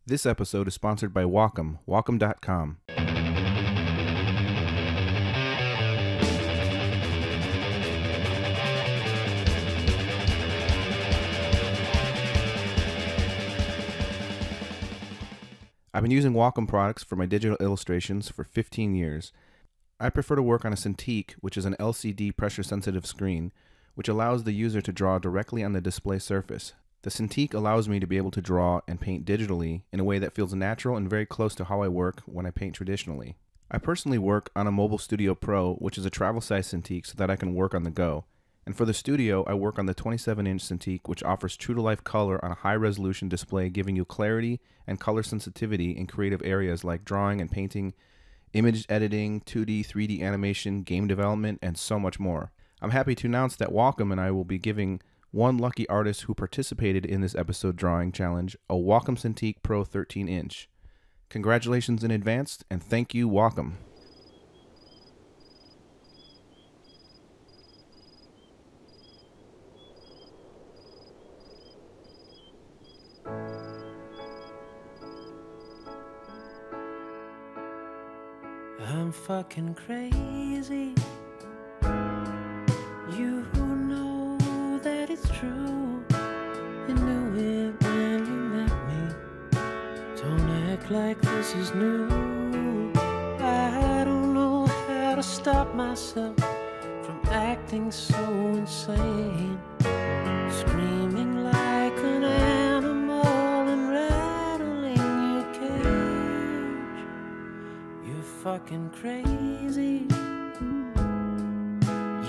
This episode is sponsored by Wacom, Wacom.com. I've been using Wacom products for my digital illustrations for 15 years. I prefer to work on a Cintiq, which is an LCD pressure-sensitive screen, which allows the user to draw directly on the display surface. The Cintiq allows me to be able to draw and paint digitally in a way that feels natural and very close to how I work when I paint traditionally. I personally work on a Mobile Studio Pro, which is a travel-size Cintiq so that I can work on the go. And for the studio, I work on the 27-inch Cintiq, which offers true-to-life color on a high-resolution display, giving you clarity and color sensitivity in creative areas like drawing and painting, image editing, 2D, 3D animation, game development, and so much more. I'm happy to announce that Wacom and I will be giving one lucky artist who participated in this episode drawing challenge a Wacom Cintiq Pro 13-inch. Congratulations in advance, and thank you, Wacom. I'm fucking crazy. You know that it's true. You knew it when you met me. Don't act like this is new. I don't know how to stop myself from acting so insane. Screaming like an animal and rattling your cage. You're fucking crazy.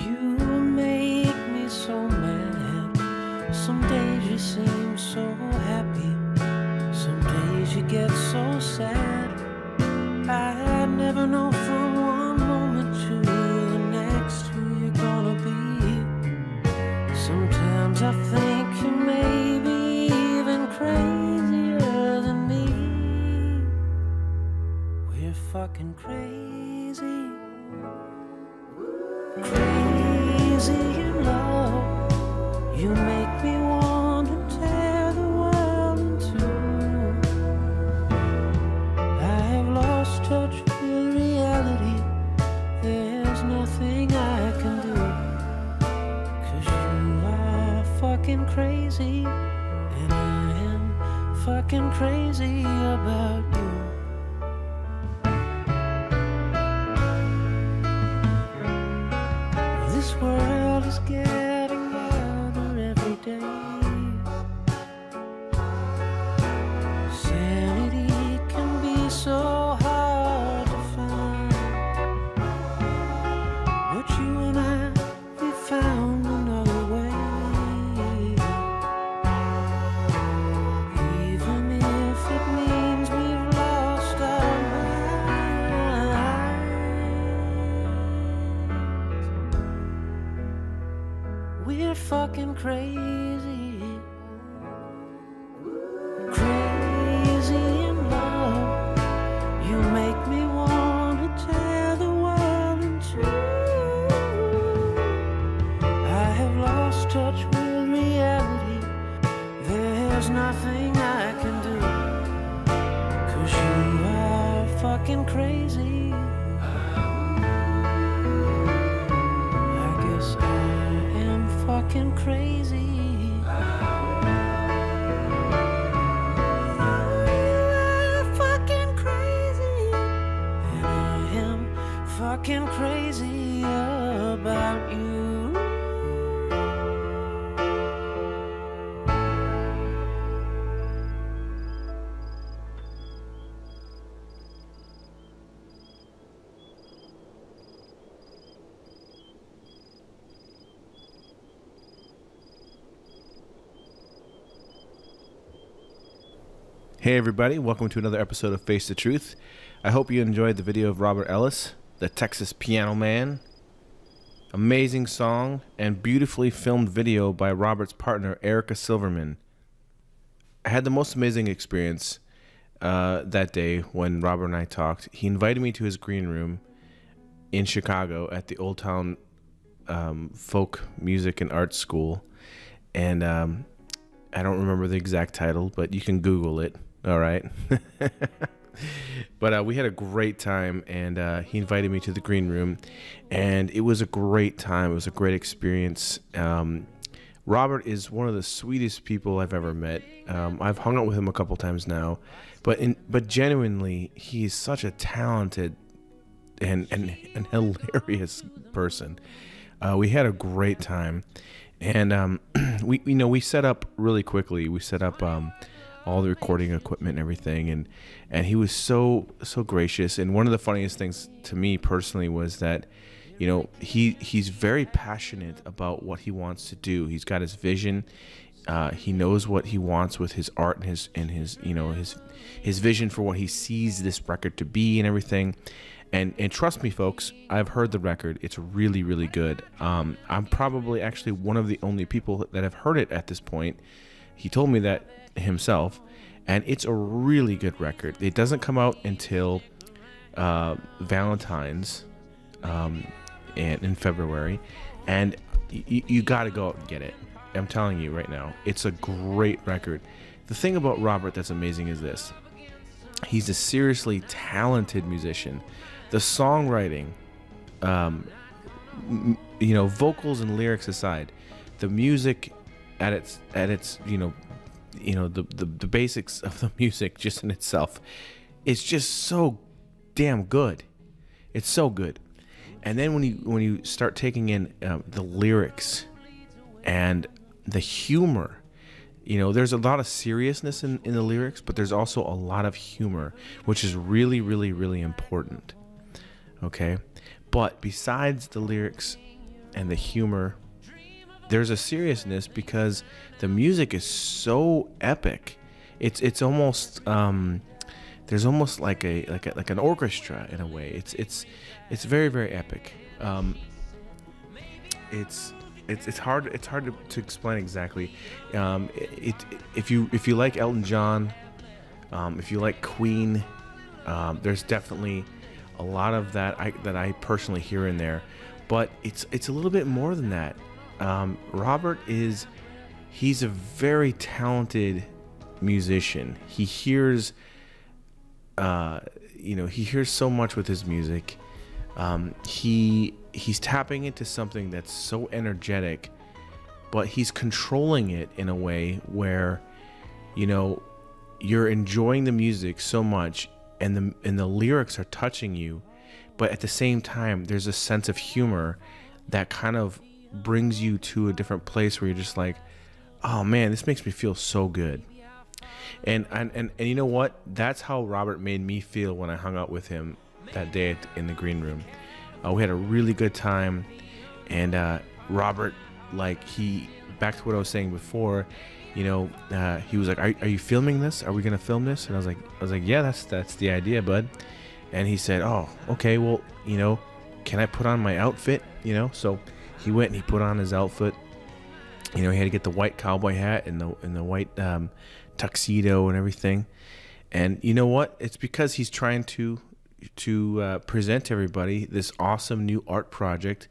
You make me so mad. Some days you seem so happy. Some days you get so sad. I never know from one moment to the next who you're gonna be. Sometimes I think you may be even crazier than me. We're fucking crazy. Crazy in love. You make me want to tear the world in two. I have lost touch with reality. There's nothing I can do. 'Cause you are fucking crazy, and I am fucking crazy about you. This world is getting louder every day. Sanity can be so hard to find. But you and I, we found another way. Even if it means we've lost our minds. We're fucking crazy. Crazy in love. You make me want to tear the world in two. I have lost touch with reality. There's nothing I can do. 'Cause you are fucking crazy. I guess I am fucking crazy. Fucking crazy, and I am fucking crazy about you. Hey everybody, welcome to another episode of Face the Truth. I hope you enjoyed the video of Robert Ellis, the Texas Piano Man. Amazing song and beautifully filmed video by Robert's partner, Erica Silverman. I had the most amazing experience that day when Robert and I talked. He invited me to his green room in Chicago at the Old Town Folk Music and Arts School. And I don't remember the exact title, but you can Google it. All right. But we had a great time, and he invited me to the green room, and it was a great time. It was a great experience. Robert is one of the sweetest people I've ever met. I've hung out with him a couple times now, but genuinely, he is such a talented and hilarious person. We had a great time, and we set up really quickly. We set up all the recording equipment and everything, and he was so gracious. And one of the funniest things to me personally was that, you know, he's very passionate about what he wants to do. He's got his vision. He knows what he wants with his art and his you know his vision for what he sees this record to be and everything. And trust me, folks, I've heard the record. It's really, really good. I'm probably actually one of the only people that have heard it at this point. He told me that himself, and it's a really good record. It doesn't come out until Valentine's in February, and you got to go out and get it. I'm telling you right now, it's a great record. The thing about Robert that's amazing is this: he's a seriously talented musician. The songwriting, you know, vocals and lyrics aside, the music at its the basics of the music just in itself, it's just so damn good. It's so good. And then when you start taking in the lyrics and the humor, you know, there's a lot of seriousness in the lyrics, but there's also a lot of humor, which is really, really, really important. Okay, but besides the lyrics and the humor, there's a seriousness because the music is so epic. It's almost there's almost like an orchestra in a way. It's very, very epic. It's hard to explain exactly. If you like Elton John, if you like Queen, there's definitely a lot of that I personally hear in there, but it's a little bit more than that. Robert he's a very talented musician. He hears he hears so much with his music. He's tapping into something that's so energetic, but he's controlling it in a way where, you know, you're enjoying the music so much, and the lyrics are touching you, but at the same time there's a sense of humor that kind of brings you to a different place where you're just like, oh man, this makes me feel so good. And you know what? That's how Robert made me feel when I hung out with him that day in the green room. We had a really good time, and Robert, back to what I was saying before, you know, he was like, are you filming this? Are we gonna film this? And I was like, yeah, that's the idea, bud. And he said, oh, okay, well, you know, can I put on my outfit? You know, so he went and he put on his outfit. You know, he had to get the white cowboy hat and the white tuxedo and everything. And you know what? It's because he's trying to present to everybody this awesome new art project,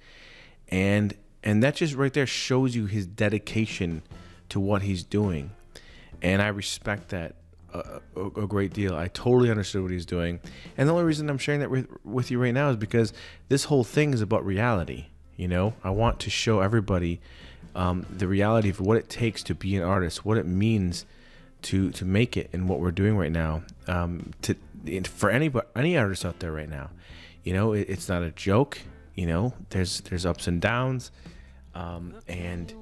and that just right there shows you his dedication to what he's doing, and I respect that a great deal. I totally understood what he's doing, and the only reason I'm sharing that with you right now is because this whole thing is about reality. You know, I want to show everybody the reality of what it takes to be an artist, what it means to make it, and what we're doing right now. For any artist out there right now, you know, it's not a joke. You know, there's ups and downs, and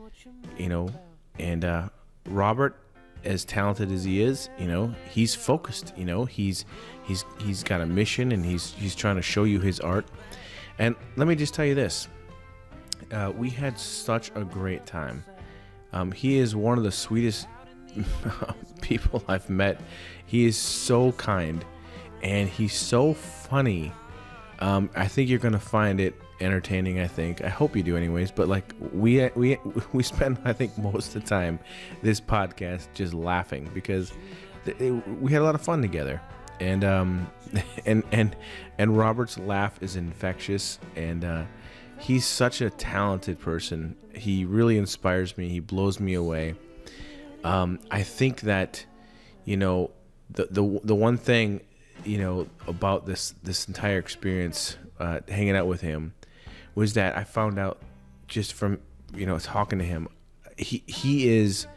you know, and Robert, as talented as he is, you know, he's focused. You know, he's got a mission, and he's trying to show you his art. And let me just tell you this. We had such a great time. He is one of the sweetest people I've met. He is so kind, and he's so funny. I think you're gonna find it entertaining. I hope you do, anyways. But like we spend, I think, most of the time this podcast just laughing because we had a lot of fun together. And Robert's laugh is infectious, and he's such a talented person. He really inspires me. He blows me away. I think that, you know, the one thing, about this entire experience, hanging out with him, was that I found out just from talking to him, he is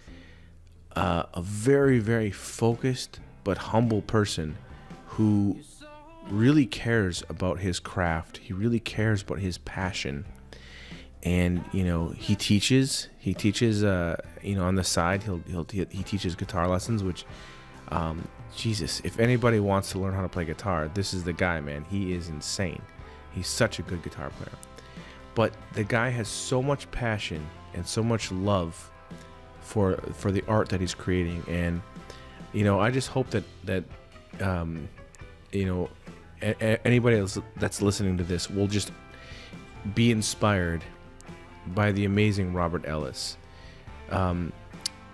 a very, very focused but humble person who really cares about his craft. He really cares about his passion. And he teaches on the side. He teaches guitar lessons, which Jesus, if anybody wants to learn how to play guitar, this is the guy, man. He is insane. He's such a good guitar player. But the guy has so much passion and so much love for the art that he's creating. And I just hope that anybody else that's listening to this will just be inspired by the amazing Robert Ellis.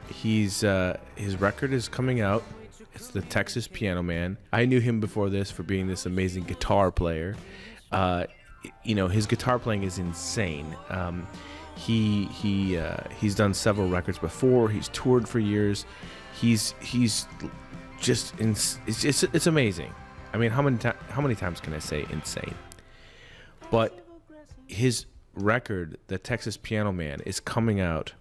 His record is coming out. It's the Texas Piano Man. I knew him before this for being this amazing guitar player. His guitar playing is insane. He's done several records before. He's toured for years. He's just it's amazing. I mean, how many times can I say insane? But his record, the Texas Piano Man, is coming out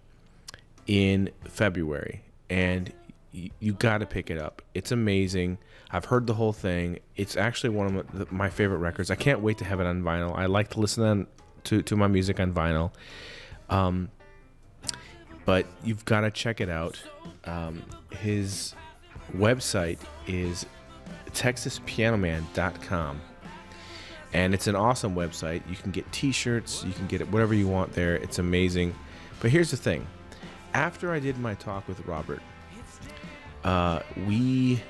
in February, and you got to pick it up. It's amazing. I've heard the whole thing. It's actually one of my favorite records. I can't wait to have it on vinyl. I like to listen to my music on vinyl. But you've got to check it out. His website is texaspianoman.com. And it's an awesome website. You can get t-shirts, you can get it whatever you want there. It's amazing. But here's the thing. After I did my talk with Robert, we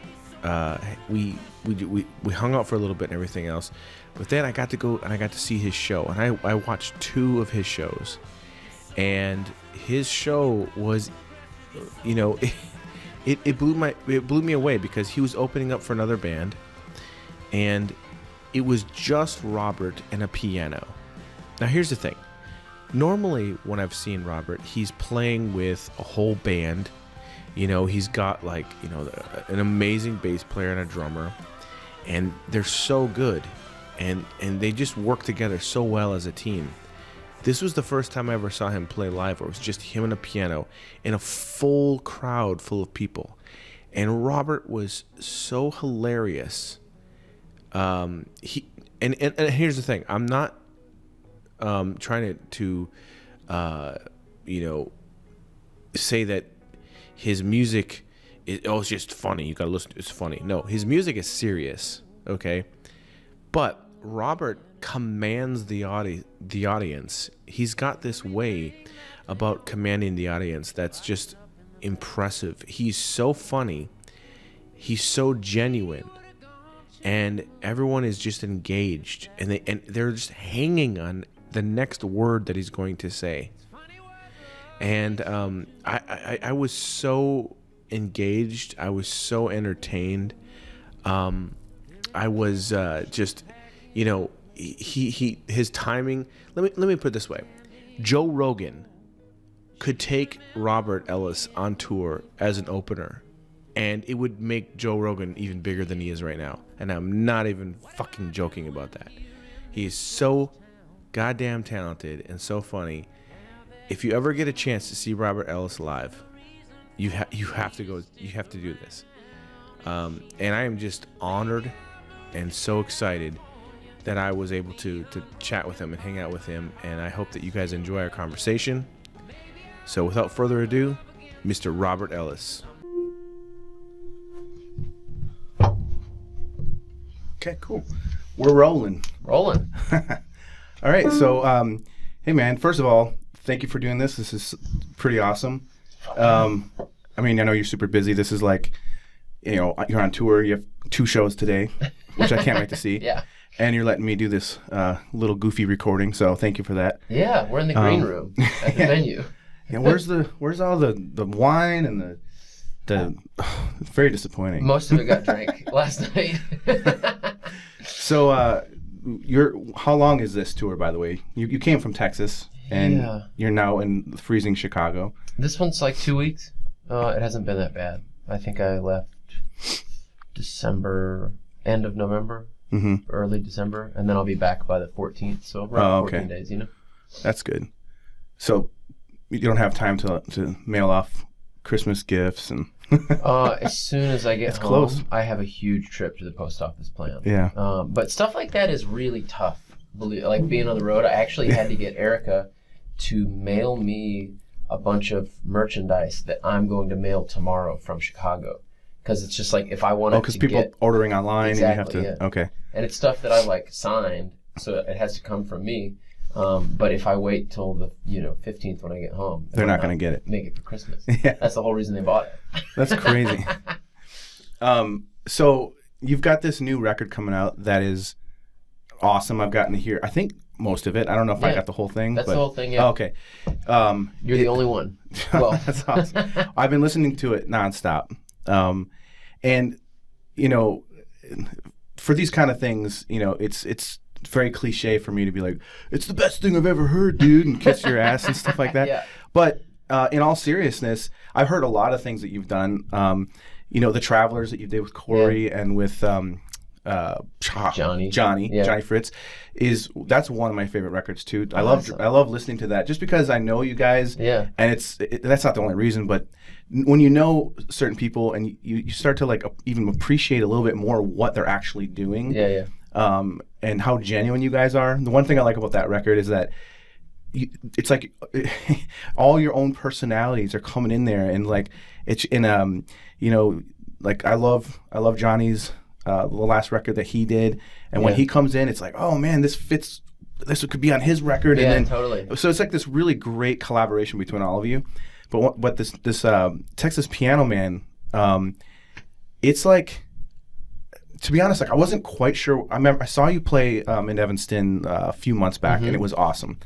hung out for a little bit and everything else. But then I got to go and I got to see his show, and I watched 2 of his shows. And his show was, it blew me away, because he was opening up for another band, and it was just Robert and a piano. Now here's the thing. Normally when I've seen Robert, he's playing with a whole band. He's got an amazing bass player and a drummer, and they're so good, and they just work together so well as a team. This was the first time I ever saw him play live, where it was just him and a piano in a full crowd full of people. And Robert was so hilarious. And here's the thing. I'm not trying to say that his music is it's just funny. You gotta listen to it. It's funny. No, his music is serious. Okay, but Robert commands the audience. He's got this way about commanding the audience that's just impressive. He's so funny. He's so genuine. And everyone is just engaged, and they're just hanging on the next word that he's going to say. And I was so engaged. I was so entertained. I was just, his timing. Let me put it this way: Joe Rogan could take Robert Ellis on tour as an opener, and it would make Joe Rogan even bigger than he is right now. And I'm not even fucking joking about that. He is so goddamn talented and so funny. If you ever get a chance to see Robert Ellis live, you have to go. You have to do this. And I am just honored and so excited that I was able to chat with him and hang out with him. And I hope that you guys enjoy our conversation. So without further ado, Mr. Robert Ellis. Okay, cool. We're rolling. Rolling. All right. So, hey, man, first of all, thank you for doing this. This is pretty awesome. I mean, I know you're super busy. This is like, you're on tour. You have 2 shows today, which I can't wait to see. Yeah. And you're letting me do this little goofy recording. So thank you for that. Yeah, we're in the green room at the venue. Yeah, where's all the wine and the it's very disappointing. Most of it got drank last night. So, how long is this tour, by the way? You came from Texas, and you're now in freezing Chicago. This one's like 2 weeks. It hasn't been that bad. I think I left December, end of November, early December, and then I'll be back by the 14th. So around 14 days, you know. That's good. So you don't have time to mail off Christmas gifts and. As soon as I get home, close. I have a huge trip to the post office planned. Yeah. But stuff like that is really tough. Like being on the road, I actually had to get Erica to mail me a bunch of merchandise that I'm going to mail tomorrow from Chicago. Because it's just like if I wanted to because people ordering online exactly, and you have to, okay. And it's stuff that I like signed, so it has to come from me. But if I wait till the 15th when I get home, they're not going to get it. Make it for Christmas. Yeah. That's the whole reason they bought it. That's crazy. So you've got this new record coming out that is awesome. I've gotten to hear, I think, most of it. I don't know if I got the whole thing. That's the whole thing, yeah. Oh, okay. You're the only one. Well, that's awesome. I've been listening to it nonstop. And, for these kind of things, it's very cliche for me to be like, it's the best thing I've ever heard, dude, and kiss your ass and stuff like that. Yeah. But in all seriousness, I've heard a lot of things that you've done. The Travelers that you did with Corey and with Johnny Fritz that's one of my favorite records too. I love listening to that just because I know you guys. Yeah. And that's not the only reason, but when you know certain people and you start to like even appreciate a little bit more what they're actually doing. Yeah. And how genuine you guys are. The one thing I like about that record is that it's like all your own personalities are coming in there, and like it's in like I love Johnny's the last record that he did, and when he comes in, it's like, oh man, this fits. This could be on his record, and then totally. So it's like this really great collaboration between all of you. But this Texas Piano Man, it's like. To be honest, like I wasn't quite sure. I saw you play in Evanston a few months back, and it was awesome.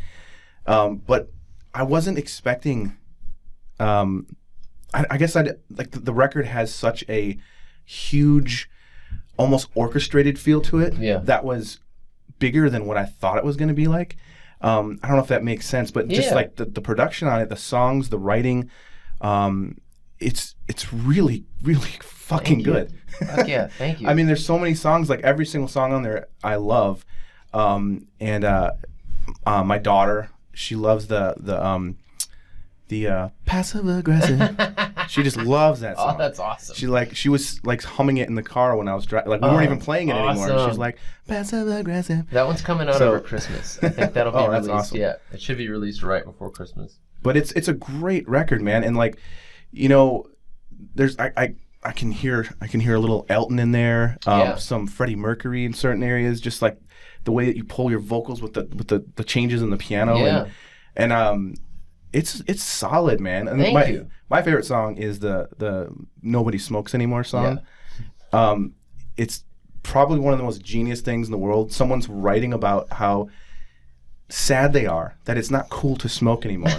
But I wasn't expecting. I guess the record has such a huge, almost orchestrated feel to it. Yeah. That was bigger than what I thought it was going to be like. I don't know if that makes sense, but just like the production on it, the songs, the writing, it's really, really fucking good. Fuck yeah, thank you. I mean, there's so many songs, like every single song on there I love. My daughter, she loves the passive aggressive. She just loves that song. Oh, that's awesome. She was like humming it in the car when I was driving. Like we weren't even playing it anymore. And she's like passive aggressive. That one's coming out over Christmas. I think that'll be released. Awesome. Yeah, it should be released right before Christmas. But it's a great record, man. And like, there's I can hear a little Elton in there. Some Freddie Mercury in certain areas. Just like the way that you pull your vocals with the changes in the piano. Yeah. And it's solid, man. And Thank you. My favorite song is the Nobody Smokes Anymore song. Yeah. It's probably one of the most genius things in the world. Someone's writing about how sad they are that it's not cool to smoke anymore.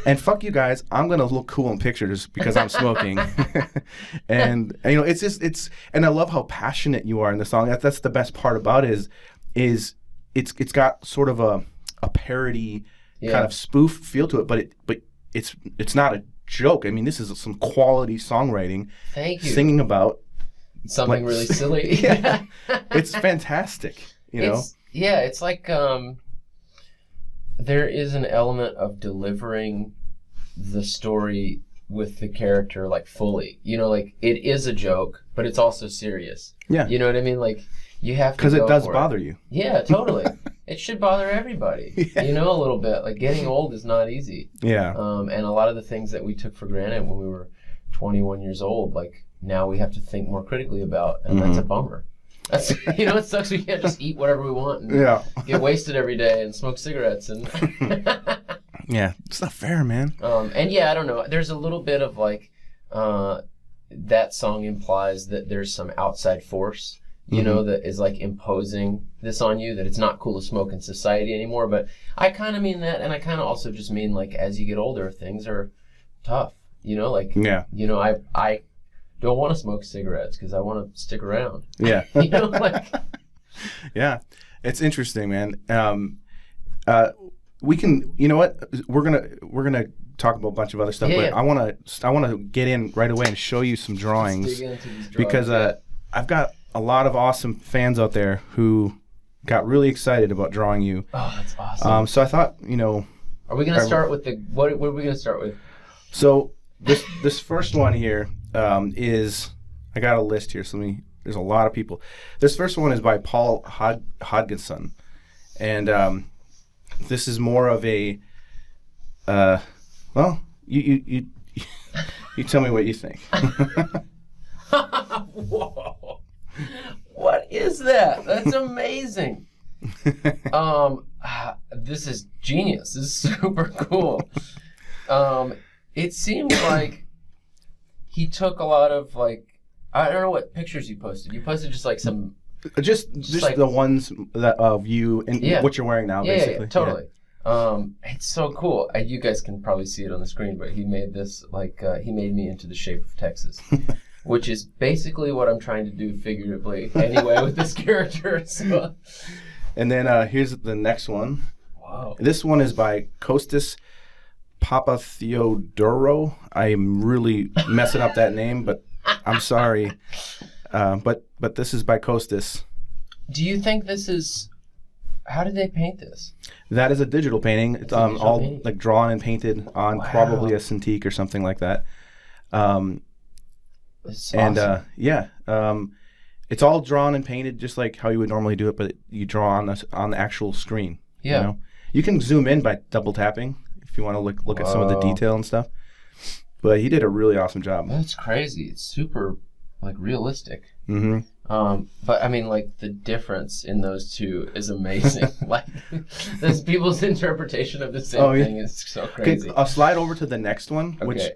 And fuck you guys, I'm gonna look cool in pictures because I'm smoking. and it's and I love how passionate you are in the song. That's the best part about it is it's got sort of a parody kind of spoof feel to it, but it's not a joke. I mean, this is some quality songwriting. Thank you. Singing about something really silly. Yeah. It's fantastic. It's like there is an element of delivering the story with the character like fully. Like it is a joke, but it's also serious. Yeah. You know what I mean? Like you have to because it does bother you. Yeah, totally. It should bother everybody. Yeah. A little bit. Like getting old is not easy. Yeah. And a lot of the things that we took for granted when we were 21 years old, like now we have to think more critically about, and that's a bummer. That's it sucks. We can't just eat whatever we want and get wasted every day and smoke cigarettes and. Yeah, it's not fair, man. And I don't know. There's a little bit of like that song implies that there's some outside force, that is like imposing this on you, that it's not cool to smoke in society anymore. But I kind of mean that, and I kind of also just mean like as you get older, things are tough. I don't want to smoke cigarettes because I want to stick around. Yeah. Yeah, it's interesting, man. We can, we're gonna talk about a bunch of other stuff, but I want to get in right away and show you some drawings, Let's dig into these drawings, because I've got a lot of awesome fans out there who got really excited about drawing you. Oh, that's awesome. So I thought, are we gonna start with what are we gonna start with? So this first one here is, I got a list here. So there's a lot of people. This first one is by Paul Hodgson, and this is more of a well, you tell me what you think. Whoa! What is that? That's amazing. This is genius. This is super cool. It seems like he took a lot of I don't know what pictures you posted. You posted just like some, just like the ones that of you and what you're wearing now, basically. Yeah, totally. It's so cool. You guys can probably see it on the screen, but he made this he made me into the shape of Texas, which is basically what I'm trying to do figuratively anyway with this character. So. And then here's the next one. Wow. This one is by Kostas Papatheodoro. I'm really messing up that name, but I'm sorry. But this is by Kostas. Do you think this is? How did they paint this? That is a digital painting. It's all painting. Like drawn and painted on probably a Cintiq or something like that. It's and awesome. It's all drawn and painted just like how you would normally do it, but you draw on the actual screen. Yeah. You can zoom in by double tapping if you want to look at some of the detail and stuff. But he did a really awesome job. That's crazy. It's super realistic. Mm-hmm. But I mean, the difference in those two is amazing. There's people's interpretation of the same thing is so crazy. Okay, I'll slide over to the next one, which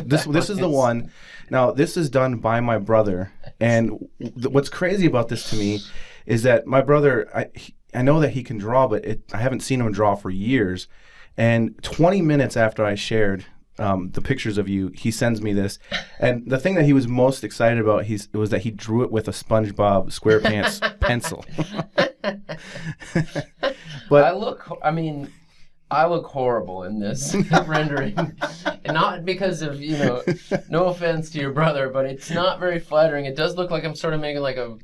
this is the one. Now this is done by my brother, and what's crazy about this to me is that my brother, I know that he can draw, but I haven't seen him draw for years. And 20 minutes after I shared the pictures of you, he sends me this. And the thing that he was most excited about was that he drew it with a SpongeBob SquarePants pencil. But I look horrible in this rendering. And not because of, no offense to your brother, but it's not very flattering. It does look like I'm sort of making a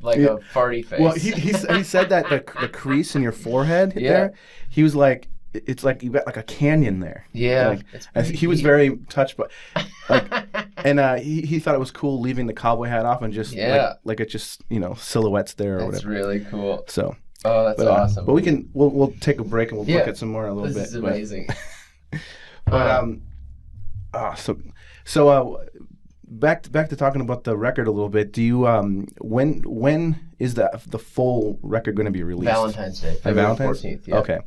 farty face. Well, he said that the crease in your forehead there, he was like, it's like you got like a canyon there. Yeah. He was very touched by, and he thought it was cool leaving the cowboy hat off and just like it just silhouettes there or whatever. That's really cool. So. Oh, that's awesome. But we'll take a break and we'll look at some more in a little bit. This is amazing. So back to talking about the record a little bit. Do you when is the full record going to be released? Valentine's Day, February 14th. Yeah. Okay.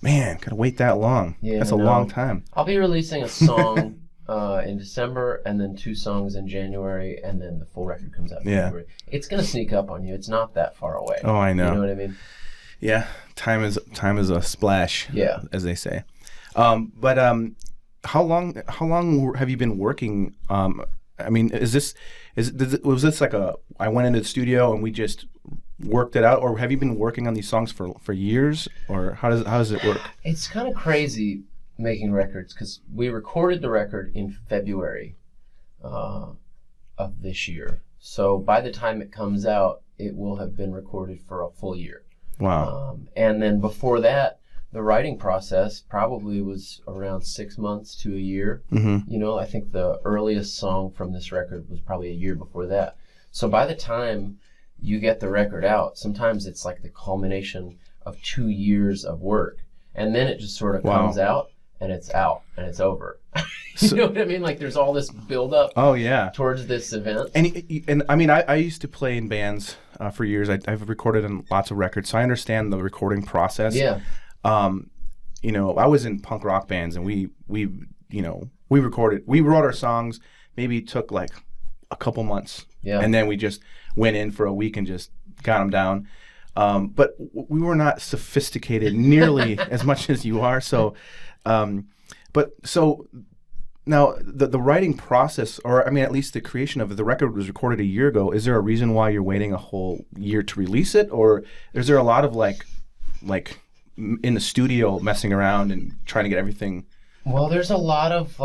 Man, gotta wait that long. Yeah, that's a long time. I'll be releasing a song in December, and then 2 songs in January, and then the full record comes out in February. It's gonna sneak up on you. It's not that far away. Oh, I know. You know what I mean? Yeah, time is a splash. Yeah, as they say. But how long have you been working? I mean, was this like I went into the studio and we just worked it out, or have you been working on these songs for years, or how does it work? It's kind of crazy making records because we recorded the record in February of this year. So by the time it comes out, it will have been recorded for a full year. Wow. And then before that, the writing process probably was around 6 months to a year. Mm-hmm. I think the earliest song from this record was probably a year before that. So by the time you get the record out, sometimes it's like the culmination of 2 years of work. And then it just sort of comes out and it's over. You know what I mean? Like there's all this buildup towards this event. And I mean, I used to play in bands for years. I've recorded on lots of records, so I understand the recording process. Yeah. I was in punk rock bands, and we recorded. We wrote our songs. Maybe it took like a couple months. Yeah. And then we just went in for a week and just got them down. But we were not sophisticated nearly as much as you are. So, so now the writing process, or I mean, at least the creation of it, the record was recorded a year ago. Is there a reason why you're waiting a whole year to release it, or is there a lot of like in the studio messing around and trying to get everything? Well, there's a lot of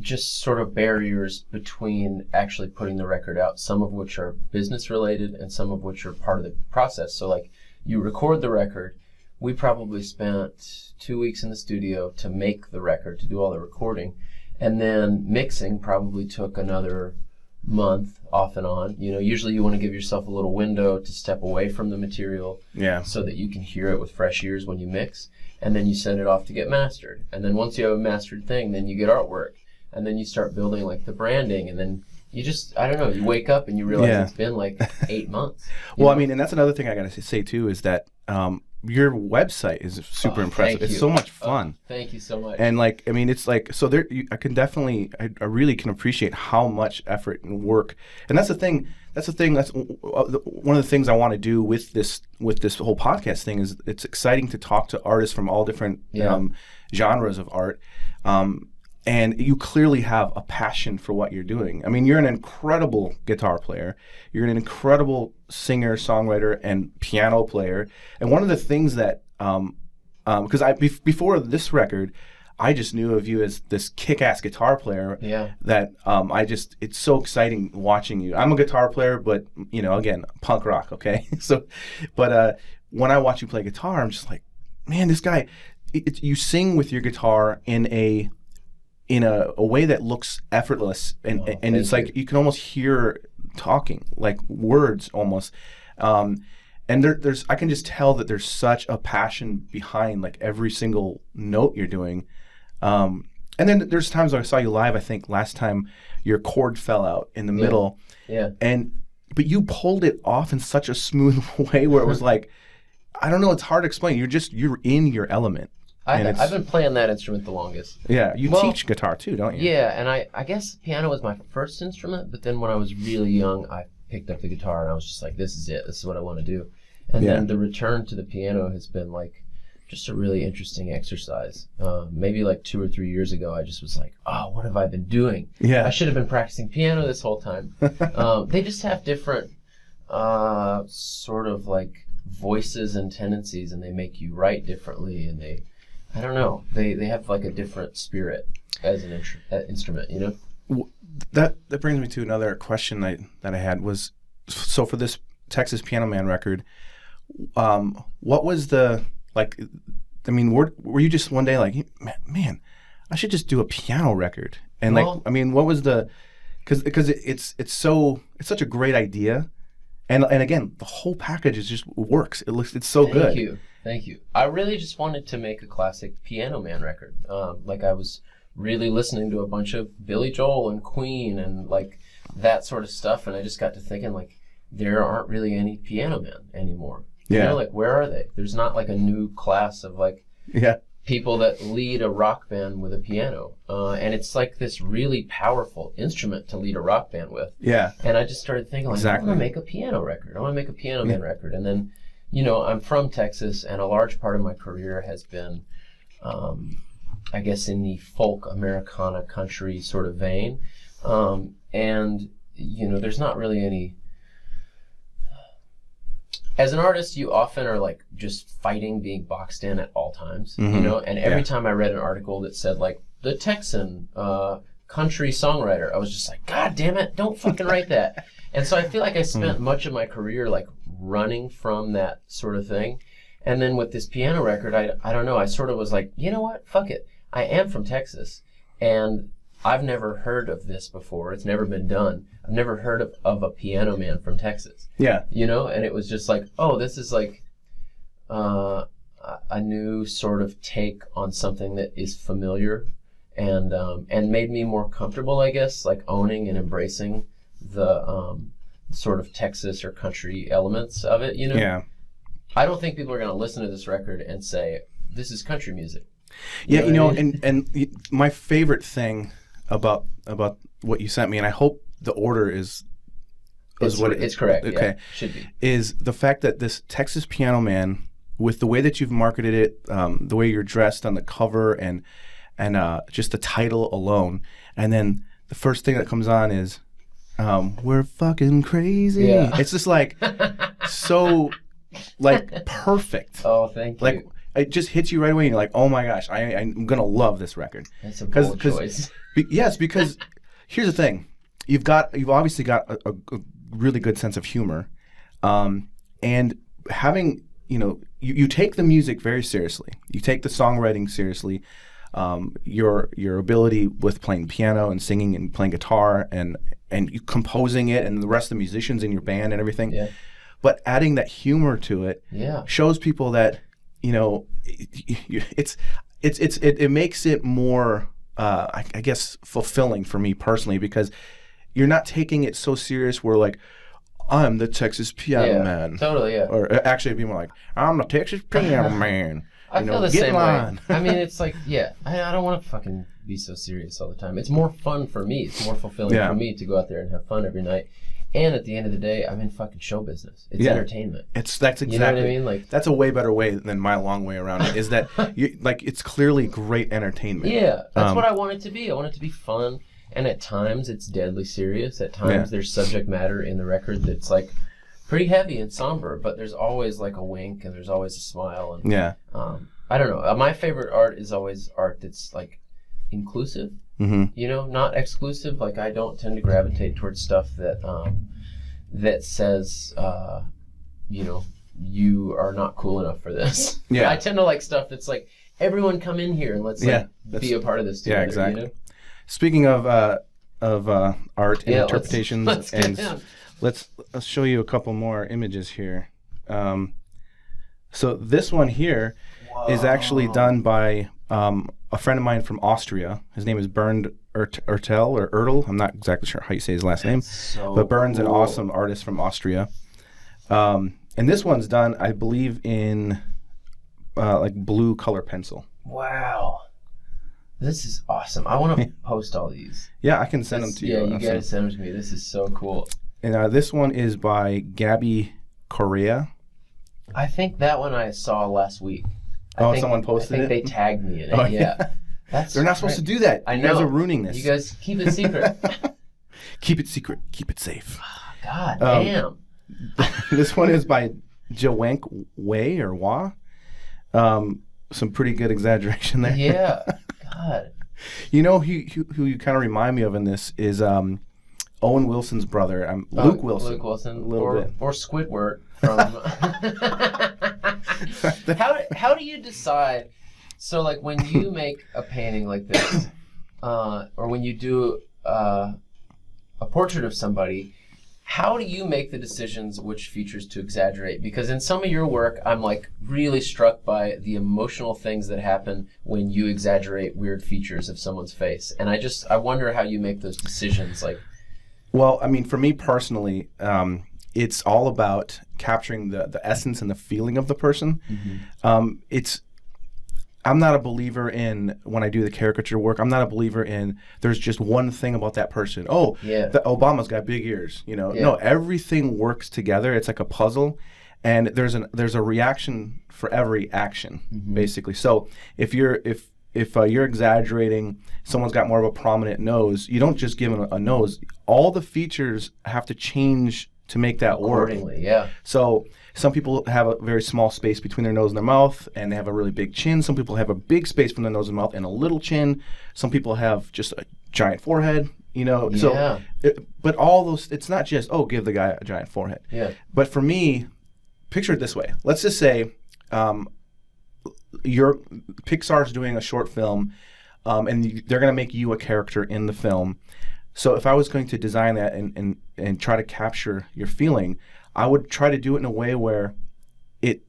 just sort of barriers between actually putting the record out, some of which are business related and some of which are part of the process. So like you record the record, we probably spent 2 weeks in the studio to make the record, to do all the recording, and then mixing probably took another month off and on. You know, usually you want to give yourself a little window to step away from the material so that you can hear it with fresh ears when you mix, and then you send it off to get mastered. And then once you have a mastered thing, then you get artwork. And then you start building like the branding, and then you just, I don't know, you wake up and you realize it's been like 8 months. Well, I mean, and that's another thing I got to say too, is that your website is super impressive. It's so much fun. Thank you so much. And like, I mean, it's like, so there, I can definitely, I really can appreciate how much effort and work. And that's the thing. That's one of the things I want to do with this whole podcast thing is it's exciting to talk to artists from all different genres of art. And you clearly have a passion for what you're doing. I mean, you're an incredible guitar player. You're an incredible singer, songwriter, and piano player. And one of the things that, because before this record, I just knew of you as this kick-ass guitar player. Yeah. That it's so exciting watching you. I'm a guitar player, but you know, again, punk rock. Okay. So, but when I watch you play guitar, I'm just like, man, this guy. You sing with your guitar in a way that looks effortless, and it's like you can almost hear talking, like words almost. And there's I can just tell that there's such a passion behind like every single note you're doing. And then there's times I saw you live, I think last time your chord fell out in the middle. Yeah. But you pulled it off in such a smooth way where it was like, I don't know, it's hard to explain. You're in your element. I've been playing that instrument the longest. Yeah, you teach guitar too, don't you? Yeah, and I guess piano was my first instrument, but then when I was really young, I picked up the guitar and I was just like, this is it. This is what I want to do. And then the return to the piano has been like just a really interesting exercise. Maybe like 2 or 3 years ago, I just was like, oh, what have I been doing? Yeah. I should have been practicing piano this whole time. They just have different sort of like voices and tendencies, and they make you write differently, and I don't know. They have like a different spirit as an instrument, you know? That brings me to another question that I had was, so for this Texas Piano Man record, what was the, like, I mean, were you just one day like, man, I should just do a piano record? And like, I mean, what was the, because it's such a great idea. And again, the whole package just works. It's so good. Thank you. I really just wanted to make a classic Piano Man record. Like I was really listening to a bunch of Billy Joel and Queen and like that sort of stuff, and I just got to thinking like there aren't really any piano men anymore. You know, like where are they? There's not like a new class of like people that lead a rock band with a piano, and it's like this really powerful instrument to lead a rock band with. Yeah. And I just started thinking like, I want to make a piano record. I want to make a Piano Man record, and then. You know, I'm from Texas, and a large part of my career has been, I guess, in the folk Americana country sort of vein. And, you know, there's not really any... As an artist, you often are, like, just fighting being boxed in at all times, you know? And every time I read an article that said, like, the Texan country songwriter, I was just like, God damn it, don't fucking write that. And so I feel like I spent much of my career, like, running from that sort of thing. And then with this piano record, I don't know, I sort of was like, you know what, fuck it. I am from Texas, and I've never heard of this before. It's never been done. I've never heard of a piano man from Texas. Yeah. You know, and it was just like, oh, this is like a new sort of take on something that is familiar, and made me more comfortable, I guess, like owning and embracing the sort of Texas or country elements of it, you know? Yeah. I don't think people are going to listen to this record and say, this is country music. Yeah, you know, and my favorite thing about what you sent me, and I hope the order is what it's correct. Okay, yeah, should be, is the fact that this Texas Piano Man, with the way that you've marketed it, the way you're dressed on the cover, and just the title alone, and then the first thing that comes on is we're fucking crazy. Yeah. It's just like so like perfect. Oh, thank you. Like it just hits you right away, and you're like, oh my gosh, I'm gonna love this record. That's a bold choice. Yes, because here's the thing: you've obviously got a really good sense of humor, and having you take the music very seriously. You take the songwriting seriously. Your ability with playing piano and singing and playing guitar and you composing it and the rest of the musicians in your band and everything. Yeah. But adding that humor to it shows people that it makes it more I guess fulfilling for me personally, because you're not taking it so serious where like I'm the Texas piano man. Totally, yeah. Or actually it'd be more like I'm the Texas piano man. I feel the same way. I mean, it's like, I don't want to fucking be so serious all the time. It's more fun for me. It's more fulfilling for me to go out there and have fun every night. And at the end of the day, I'm in fucking show business. It's entertainment. That's exactly. You know what I mean? Like, that's a way better way than my long way around it. Is that it's clearly great entertainment. Yeah, that's what I want it to be. I want it to be fun, and at times it's deadly serious. At times there's subject matter in the record that's like pretty heavy and somber, but there's always like a wink and there's always a smile. And I don't know. My favorite art is always art that's like inclusive. Mm-hmm. Not exclusive. Like I don't tend to gravitate towards stuff that says, you are not cool enough for this. Yeah. I tend to like stuff that's like, everyone come in here and let's be a part of this together. Yeah, exactly. Speaking of art and interpretations, let's show you a couple more images here. So this one here is actually done by a friend of mine from Austria. His name is Bernd Ertel. I'm not exactly sure how you say his last name, but Bernd's an awesome artist from Austria. And this one's done, I believe, in like blue color pencil. Wow. This is awesome. I want to post all these. Yeah, I can send them to you. Yeah, you gotta send them to me. This is so cool. And this one is by Gabby Correa. I think that one I saw last week. Someone posted it? I think they tagged me in it. Yeah. They're not supposed to do that. I know. You guys are ruining this. You guys keep it secret. Keep it secret. Keep it safe. God damn. This one is by Jawank Wei or Wah. Some pretty good exaggeration there. Yeah. God. Who you kind of remind me of in this is Owen Wilson's brother, Luke Wilson. Luke Wilson, a little bit. Or Squidward from. How do you decide? So, like, when you make a painting like this, or when you do a portrait of somebody, how do you make the decisions which features to exaggerate? Because in some of your work, I'm like really struck by the emotional things that happen when you exaggerate weird features of someone's face, and I wonder how you make those decisions. Like, well, I mean, for me personally, it's all about capturing the essence and the feeling of the person. Mm-hmm. I'm not a believer in, when I do the caricature work, I'm not a believer in there's just one thing about that person. Oh, the Obama's got big ears. No, everything works together. It's like a puzzle, and there's a reaction for every action, basically. So if you're exaggerating, someone's got more of a prominent nose, you don't just give them a nose. All the features have to change to make that work. Accordingly, yeah. So some people have a very small space between their nose and their mouth, and they have a really big chin. Some people have a big space from their nose and mouth and a little chin. Some people have just a giant forehead, So, but all those, it's not just, give the guy a giant forehead. Yeah. But for me, picture it this way. Let's just say Pixar's doing a short film, and they're going to make you a character in the film. So if I was going to design that and try to capture your feeling, I would try to do it in a way where it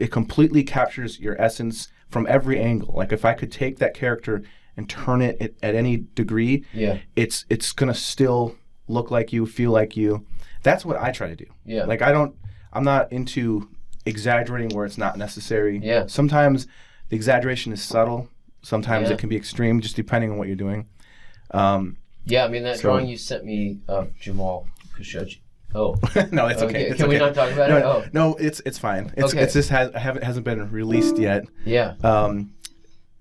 completely captures your essence from every angle. Like if I could take that character and turn it at any degree, it's gonna still look like you, feel like you. That's what I try to do. Yeah. Like I'm not into exaggerating where it's not necessary. Yeah. Sometimes the exaggeration is subtle. Sometimes it can be extreme, just depending on what you're doing. Yeah, I mean, that drawing you sent me of Jamal Khashoggi. Oh. No, it's okay. It's Can we not talk about it? No, it's fine. It's just hasn't been released yet. Yeah.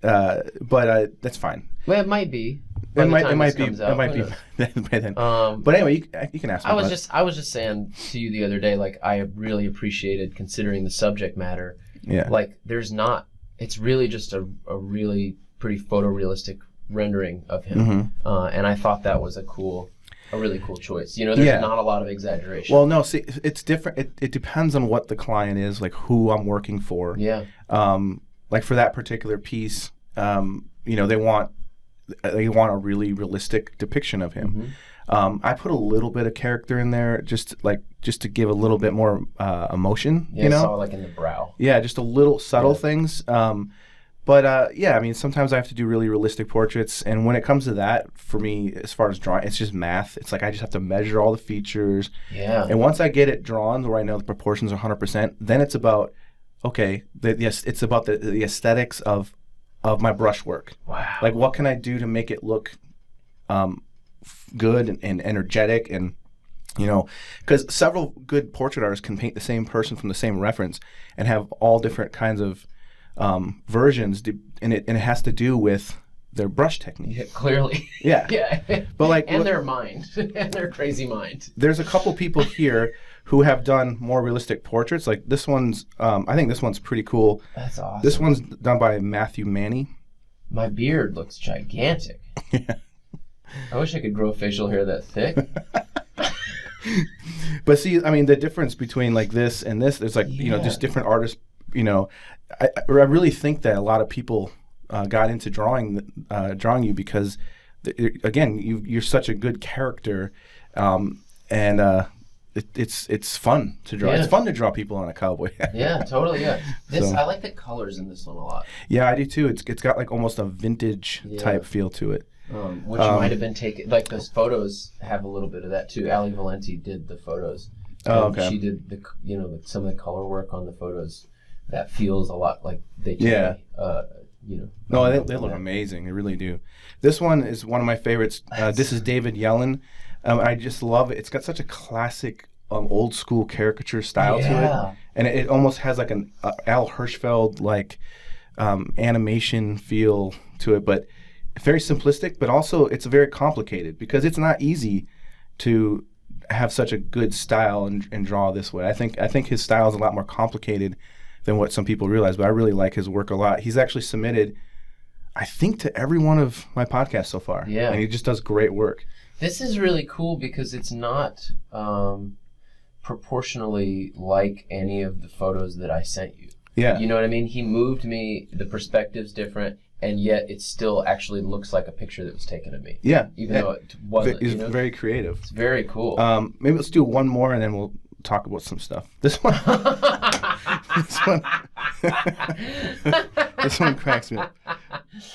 But that's fine. Well, it might be. It might be by then. But anyway, you can ask me. I was just saying to you the other day, like, I really appreciated, considering the subject matter. Yeah. Like, it's really just a really pretty photorealistic rendering of him, and I thought that was a really cool choice. You know, there's not a lot of exaggeration. Well, no, see, it's different. It depends on what the client is, like who I'm working for. Yeah. Like for that particular piece, you know, they want a really realistic depiction of him. I put a little bit of character in there just to give a little bit more emotion. Yeah, you know, I saw like in the brow. Yeah, just a little subtle things. But yeah, I mean, sometimes I have to do really realistic portraits, and when it comes to that, for me, as far as drawing, it's just math. It's like I just have to measure all the features. Yeah. And once I get it drawn, where I know the proportions are 100%, then it's about it's about the aesthetics of my brushwork. Wow. Like, what can I do to make it look good and energetic, and you know, because several good portrait artists can paint the same person from the same reference and have all different kinds of versions, and it has to do with their brush technique. Yeah, clearly. Yeah. Yeah. But like, and their mind, and their crazy mind. There's a couple people here who have done more realistic portraits. Like this one's, I think this one's pretty cool. That's awesome. This one's done by Matthew Manny. My beard looks gigantic. Yeah. I wish I could grow facial hair that thick. But see, I mean, the difference between like this and this, there's like, you know, just different artists, you know. I really think that a lot of people got into drawing you because, again, you're such a good character, and it's fun to draw. Yeah. It's fun to draw people on a cowboy hat. Yeah, totally. Yeah, I like the colors in this one a lot. Yeah, I do too. It's got like almost a vintage type feel to it. Which might have been taken, like those photos have a little bit of that too. Ali Valenti did the photos. Oh, okay. She did some of the color work on the photos. That feels a lot like they took you know. No, they look amazing. They really do. This one is one of my favorites. This is David Yellen. I just love it. It's got such a classic old school caricature style to it. And it almost has like an Al Hirschfeld like animation feel to it, but very simplistic, but also it's very complicated because it's not easy to have such a good style and draw this way. I think his style is a lot more complicated than what some people realize, but I really like his work a lot. He's actually submitted, I think, to every one of my podcasts so far. Yeah. And he just does great work. This is really cool because it's not proportionally like any of the photos that I sent you. Yeah. You know what I mean? He moved me, the perspective's different, and yet it still actually looks like a picture that was taken of me. Yeah. Even though it wasn't. It's very creative. It's very cool. Maybe let's do one more and then we'll talk about some stuff. This one this one cracks me up.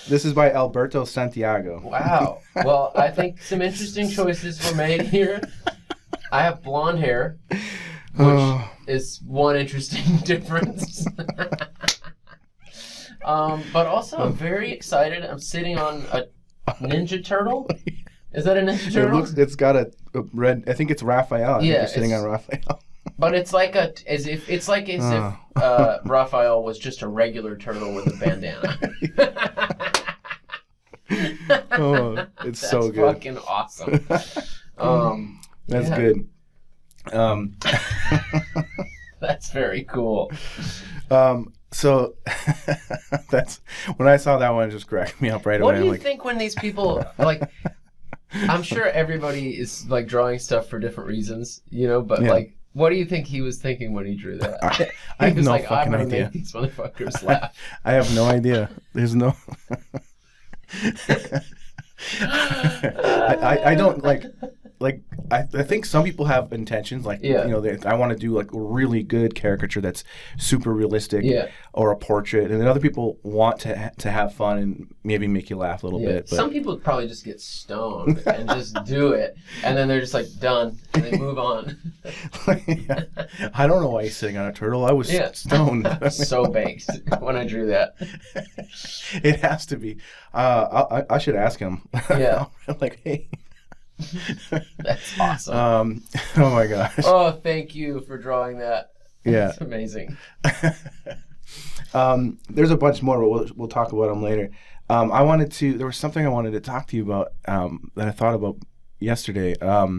This is by Alberto Santiago. Wow. Well, I think some interesting choices were made here. I have blonde hair, which is one interesting difference. But also I'm very excited. I'm sitting on a Ninja Turtle. Is that a Ninja Turtle? It's got a red, I think it's Raphael. I think you're sitting on Raphael. But it's like as if Raphael was just a regular turtle with a bandana. It's so good. That's fucking awesome. That's good. That's very cool. So that's when I saw that one, it just cracked me up right away. What do you think when these people like? I'm sure everybody is like drawing stuff for different reasons, you know. But like, what do you think he was thinking when he drew that? I have no like, fucking I'm gonna idea. Make these motherfuckers laugh. I have no idea. There's no. I don't like I think some people have intentions like you know I want to do like a really good caricature that's super realistic or a portrait, and then other people want to have fun and maybe make you laugh a little bit. But some people probably just get stoned and just do it, and then they're just like done and they move on. I don't know why he's sitting on a turtle. I was stoned. So baked when I drew that. It has to be. I should ask him. Yeah. Like, hey. That's awesome. Oh my gosh. Oh, thank you for drawing that. Yeah. That's amazing. There's a bunch more, but we'll talk about them later. There was something I wanted to talk to you about that I thought about yesterday. Let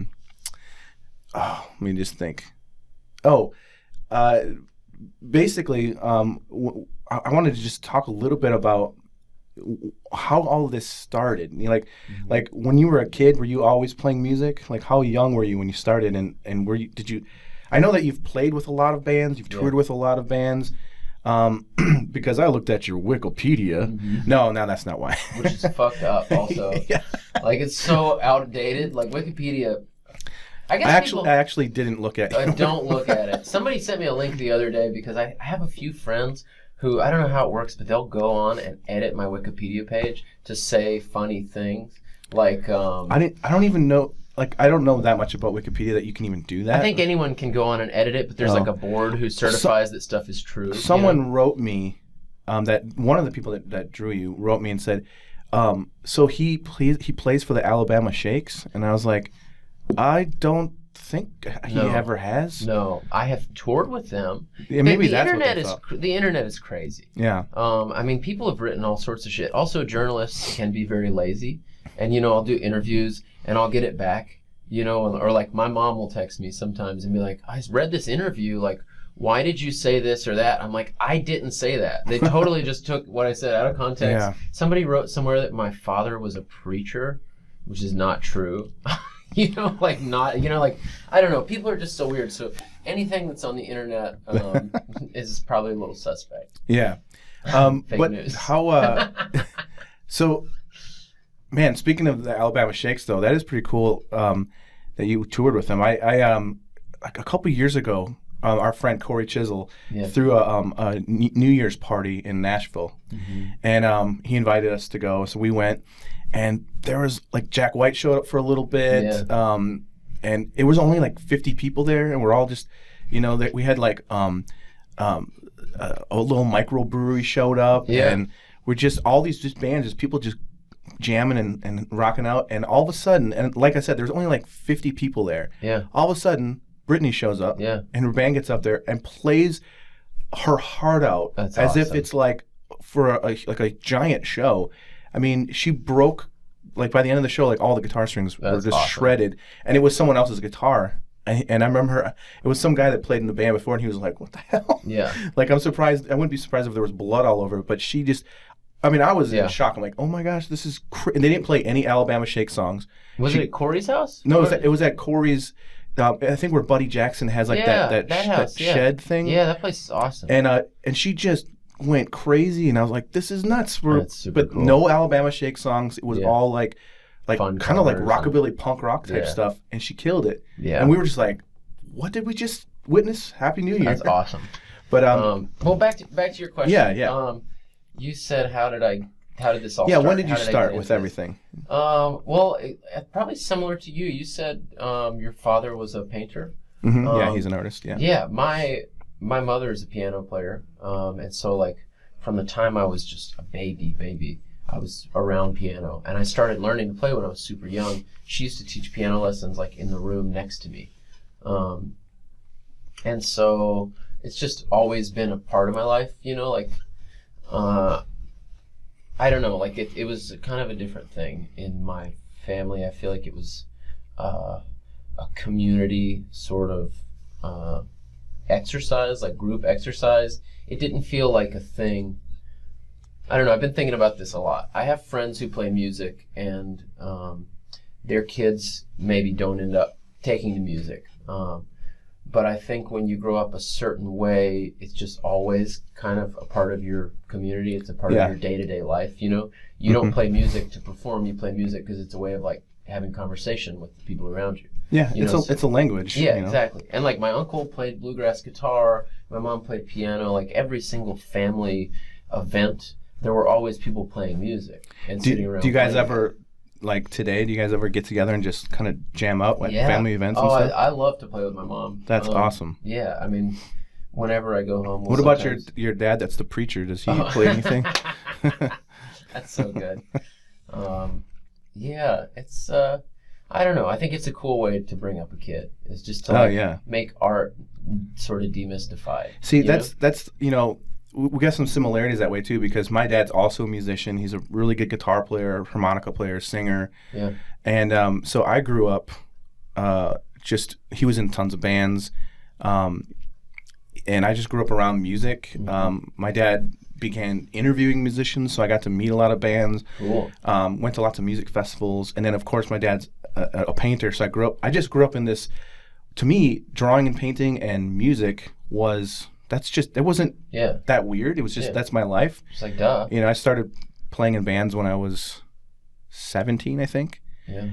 me just think. Basically, I wanted to just talk a little bit about how all of this started. Like when you were a kid, were you always playing music? Like how young were you when you started, and did you? I know that you've played with a lot of bands, you've toured with a lot of bands. Because I looked at your Wikipedia. No, that's not why. Which is fucked up also. Yeah. Like it's so outdated. Like Wikipedia. I actually didn't look at it. Don't look at it. Somebody sent me a link the other day because I have a few friends who, I don't know how it works, but they'll go on and edit my Wikipedia page to say funny things. Like I don't even know. Like, I don't know that much about Wikipedia that you can even do that. I think anyone can go on and edit it, but there's like a board who certifies that stuff is true. Someone wrote me, that one of the people that drew you wrote me and said, so he plays for the Alabama Shakes, and I was like, I don't think he ever has. No, I have toured with them. Yeah, maybe that's what they thought. The internet is crazy. Yeah. I mean, people have written all sorts of shit. Also, journalists can be very lazy, and I'll do interviews and I'll get it back, or like my mom will text me sometimes and be like, I read this interview, like, why did you say this or that? I'm like, I didn't say that. They totally just took what I said out of context. Yeah. Somebody wrote somewhere that my father was a preacher, which is not true. Like not, like, I don't know. People are just so weird. So anything that's on the internet is probably a little suspect. Yeah. Fake news. How, so... Man, speaking of the Alabama Shakes, though, that is pretty cool that you toured with them. I like a couple years ago, our friend Corey Chisel threw a New Year's party in Nashville, and he invited us to go, so we went, and there was like Jack White showed up for a little bit, and it was only like 50 people there, and we're all just, that we had like a little microbrewery showed up, and we're just all these bands, just people just jamming and rocking out, and all of a sudden, and like I said, there's only like 50 people there. Yeah. All of a sudden, Brittany shows up, and her band gets up there and plays her heart out. That's as awesome. If it's like for a giant show. I mean, she broke, like by the end of the show, like all the guitar strings were just shredded, and it was someone else's guitar. And I remember it was some guy that played in the band before, and he was like, "What the hell?" Yeah. Like I'm surprised. I wouldn't be surprised if there was blood all over it, but she just. I mean, I was in shock. I'm like, oh my gosh, this is and they didn't play any Alabama Shake songs. Was it at Corey's house? No, it was at Corey's, I think where Buddy Jackson has like that shed thing. Yeah, that place is awesome. And she just went crazy, and I was like, this is nuts. That's super cool. No Alabama Shake songs. It was all like kind of like rockabilly punk rock type stuff, and she killed it. Yeah. And we were just like, what did we just witness? Happy New Year. That's awesome. But well, back to your question. Yeah. You said, how did this all start? Yeah, when did you start with everything? Well, probably similar to you. You said your father was a painter. Mm-hmm. Yeah, he's an artist, yeah. Yeah, my mother is a piano player. And so, like, from the time I was just a baby, I was around piano. And I started learning to play when I was super young. She used to teach piano lessons, like, in the room next to me. And so it's just always been a part of my life, like... I don't know, like it was kind of a different thing in my family. I feel like it was a community sort of exercise, like group exercise. It didn't feel like a thing. I don't know, I've been thinking about this a lot. I have friends who play music, and their kids maybe don't end up taking to music. But I think when you grow up a certain way, it's just always kind of a part of your community. It's a part of your day-to-day life, You don't play music to perform. You play music because it's a way of, like, having conversation with the people around you. Yeah, it's a language. Yeah, exactly. And, like, my uncle played bluegrass guitar. My mom played piano. Like, every single family event, there were always people playing music and sitting around. Do you guys ever... Like today, do you guys ever get together and just kind of jam out at family events and stuff? I love to play with my mom. That's awesome. Yeah, I mean, whenever I go home. What about your dad that's the preacher? Does he play anything? That's so good. Yeah, it's, I don't know. I think it's a cool way to bring up a kid. It's just to make art sort of demystified. See, that's we got some similarities that way too, because my dad's also a musician. He's a really good guitar player, harmonica player, singer. Yeah. And so I grew up he was in tons of bands. And I just grew up around music. Mm-hmm. My dad began interviewing musicians, so I got to meet a lot of bands. Cool. Went to lots of music festivals, and then of course my dad's a painter, so I just grew up in this. To me, drawing and painting and music it wasn't that weird. It was just that's my life. It's like duh. You know, I started playing in bands when I was 17, I think. Yeah.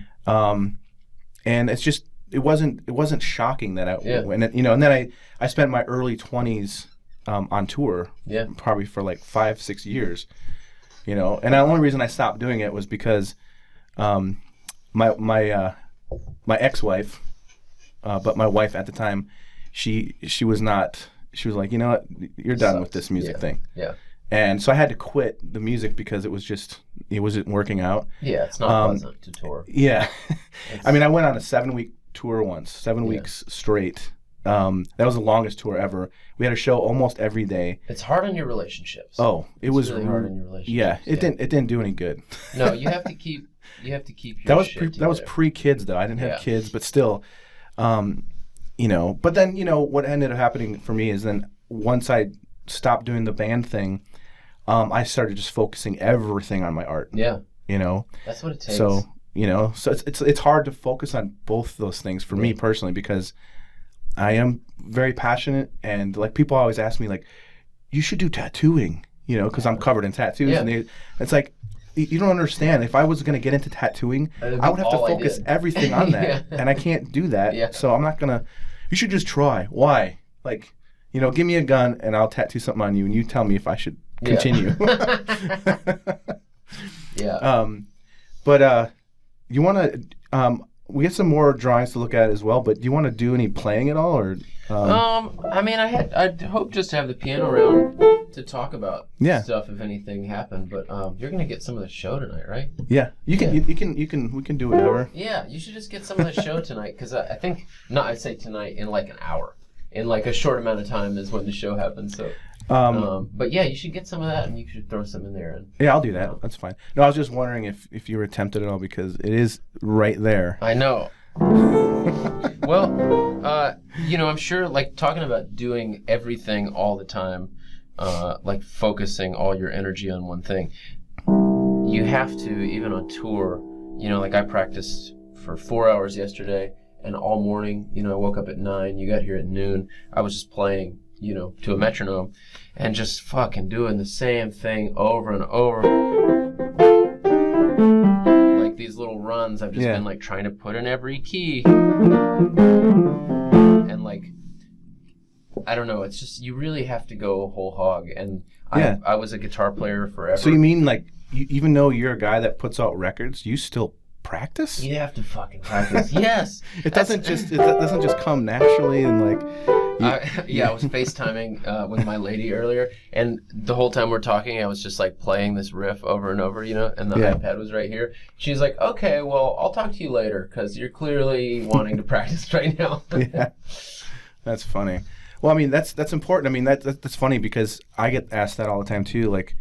And it wasn't shocking that and then I spent my early 20s on tour. Yeah. Probably for like 5-6 years. You know, and the only reason I stopped doing it was because my ex-wife, but my wife at the time, she was like, you know what, you're done with this music thing. Yeah. And so I had to quit the music because it wasn't working out. Yeah, it's not pleasant to tour. Yeah. I mean, I went on a 7-week tour once, 7 weeks straight. That was the longest tour ever. We had a show almost every day. It's hard on your relationships. Oh, it was really hard on your relationships. Yeah, it didn't do any good. No, you have to keep your shit that was pre-kids though. I didn't have kids, but still, you know. But then, you know, what ended up happening for me is then once I stopped doing the band thing, I started just focusing everything on my art. Yeah. You know. That's what it takes. So, you know, it's hard to focus on both those things for me personally because I am very passionate, and like people always ask me like, you should do tattooing, you know, because I'm covered in tattoos. Yeah. And it's like, you don't understand. If I was going to get into tattooing, I would have to focus everything on that, and I can't do that. Yeah. So I'm not gonna. You should just try. Why? Like, you know, give me a gun and I'll tattoo something on you, and you tell me if I should continue. Yeah. But you want to? We get some more drawings to look at as well, but do you want to do any playing at all, or? I mean, I'd hope just to have the piano around to talk about stuff if anything happened. But you're gonna get some of the show tonight, right? Yeah, we can do whatever. Yeah, you should just get some of the show tonight because I think I'd say tonight in like an hour, in like a short amount of time is when the show happens. So. But yeah, you should get some of that, and you should throw some in there. Yeah, I'll do that. That's fine. No, I was just wondering if you were tempted at all because it is right there. I know. Well, you know, I'm sure, like, talking about doing everything all the time, like focusing all your energy on one thing, you have to, even on tour, you know, like I practiced for 4 hours yesterday, and all morning, you know, I woke up at 9, you got here at noon, I was just playing, you know, to a metronome, and just fucking doing the same thing over and over. Like these little runs, I've just been like trying to put in every key. And like, I don't know, it's just, you really have to go whole hog. And I was a guitar player forever. So you mean like, even though you're a guy that puts out records, you still practice? You have to fucking practice. Yes. It doesn't just come naturally and like. I was FaceTiming with my lady earlier, and the whole time we're talking, I was just like playing this riff over and over, you know, and the iPad was right here. She's like, okay, well, I'll talk to you later because you're clearly wanting to practice right now. Yeah, that's funny. Well, I mean, that's important. I mean, that's funny because I get asked that all the time too. Like,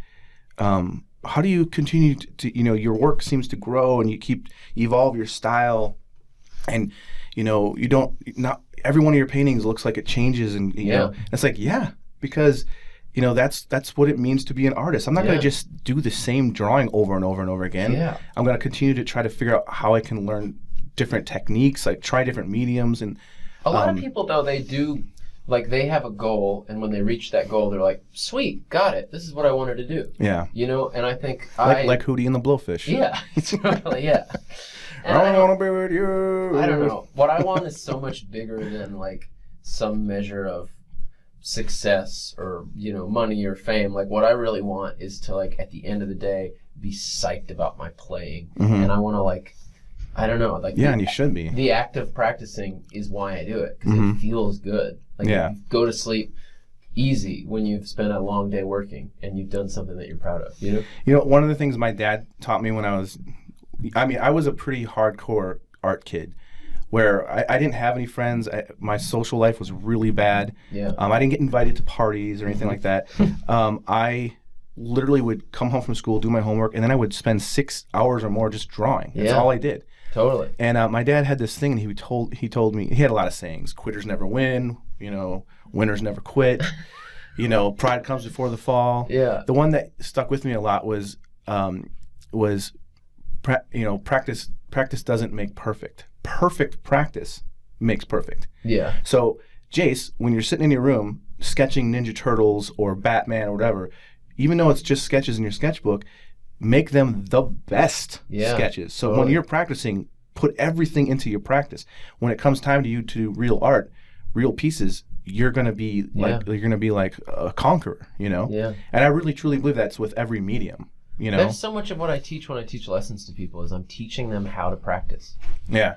how do you continue to, you know, your work seems to grow and you evolve your style, and you know, not every one of your paintings looks like it changes, and you know, it's like because you know that's what it means to be an artist. I'm not going to just do the same drawing over and over and over again. Yeah. I'm going to continue to try to figure out how I can learn different techniques, like try different mediums, and a lot of people though they do. Like, they have a goal, and when they reach that goal, they're like, sweet, got it. This is what I wanted to do. Yeah. You know, and I think like Hootie and the Blowfish. Yeah, totally, yeah. And I want to be with you. I don't know. What I want is so much bigger than, like, some measure of success or, you know, money or fame. Like, what I really want is to, like, at the end of the day, be psyched about my playing. Mm-hmm. And I want to, like, I don't know. Like, and you should be. The act of practicing is why I do it, because it feels good. Like, you go to sleep easy when you've spent a long day working and you've done something that you're proud of, you know? You know, one of the things my dad taught me when I was a pretty hardcore art kid where I didn't have any friends. My social life was really bad. Yeah. I didn't get invited to parties or anything like that. I literally would come home from school, do my homework, and then I would spend 6 hours or more just drawing. That's all I did. Totally. And my dad had this thing, and he told me, he had a lot of sayings. Quitters never win, you know, winners never quit. Pride Comes Before the Fall. Yeah. The one that stuck with me a lot was practice doesn't make perfect. Perfect practice makes perfect. Yeah. So, Jace, when you're sitting in your room sketching Ninja Turtles or Batman or whatever, even though it's just sketches in your sketchbook, make them the best sketches. So when you're practicing, put everything into your practice. When it comes time to you to do real art, real pieces, you're gonna be like a conqueror, Yeah. And I really truly believe that's with every medium, That's so much of what I teach when I teach lessons to people is I'm teaching them how to practice. Yeah.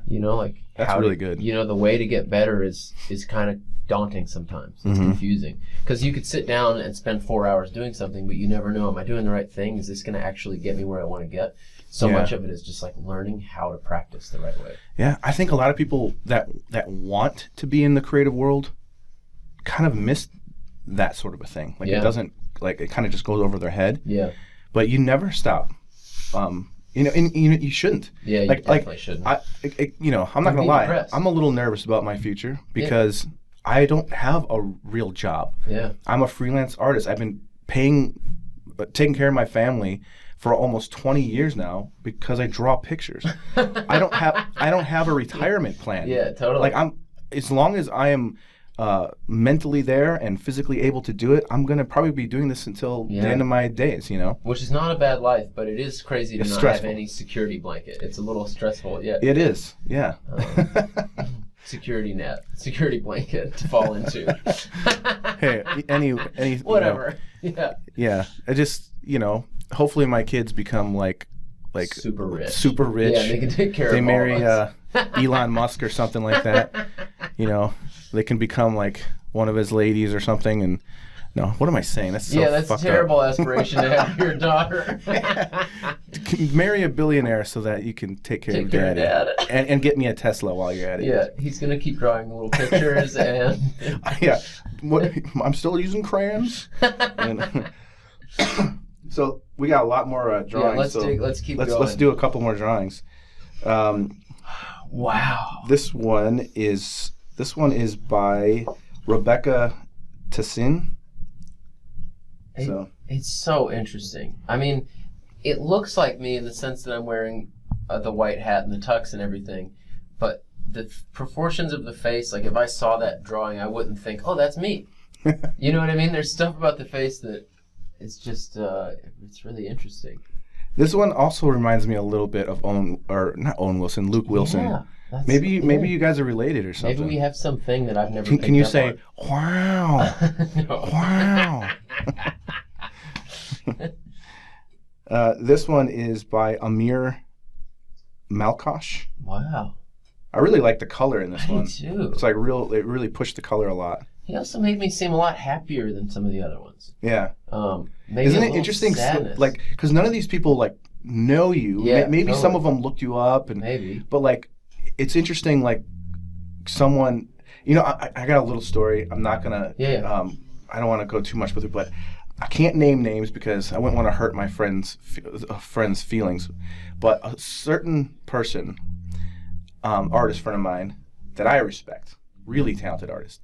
That's how really good. The way to get better is kind of daunting sometimes. It's confusing because you could sit down and spend 4 hours doing something, but you never know, am I doing the right thing? Is this going to actually get me where I want to get? So much of it is just like learning how to practice the right way. Yeah, I think a lot of people that want to be in the creative world kind of miss that sort of a thing. Like it doesn't, like it kind of just goes over their head. Yeah. But you never stop. You shouldn't. Yeah, you definitely shouldn't. I'm not gonna lie. Depressed. I'm a little nervous about my future because I don't have a real job. Yeah. I'm a freelance artist. I've been taking care of my family for almost 20 years now because I draw pictures. I don't have a retirement plan. Yeah, totally. Like as long as I am mentally there and physically able to do it, I'm gonna probably be doing this until the end of my days. Which is not a bad life, but it is crazy to it's not stressful. have any security blanket. It's a little stressful. Yeah. It is. Yeah. Security security blanket to fall into. Hey, any whatever. Yeah. Yeah. I just hopefully my kids become like super rich. Super rich. Yeah, they can take care they of marry all of us. Elon Musk or something like that. They can become like one of his ladies or something. And no, what am I saying? That's so that's a fucked terrible up. aspiration to have your daughter. Marry a billionaire so that you can take care of Dad. and get me a Tesla while you're at it. Yeah, he's gonna keep drawing little pictures and. Yeah, I'm still using crayons. So we got a lot more drawings. Yeah, let's keep going. Let's do a couple more drawings. Wow. This one is by Rebecca Tassin. It's so interesting. I mean, it looks like me in the sense that I'm wearing the white hat and the tux and everything, but the proportions of the face, like if I saw that drawing, I wouldn't think, oh, that's me. You know what I mean? There's stuff about the face that it's just, it's really interesting. This one also reminds me a little bit of Luke Wilson. Yeah, maybe you guys are related or something. Maybe we have something that I've never. Can you say, wow, wow? This one is by Amir Malkosh. Wow. I really like the color in this one. Me too. It's like it really pushed the color a lot. He also made me seem a lot happier than some of the other ones. Yeah. Maybe isn't it interesting? Sadness. Like, because none of these people like know you. Yeah, maybe totally. some of them looked you up, and but like, it's interesting. Like, someone, I got a little story. I'm not gonna. Yeah. I don't want to go too much with it, but I can't name names because I wouldn't want to hurt my friend's feelings. But a certain person, artist friend of mine that I respect, really talented artist,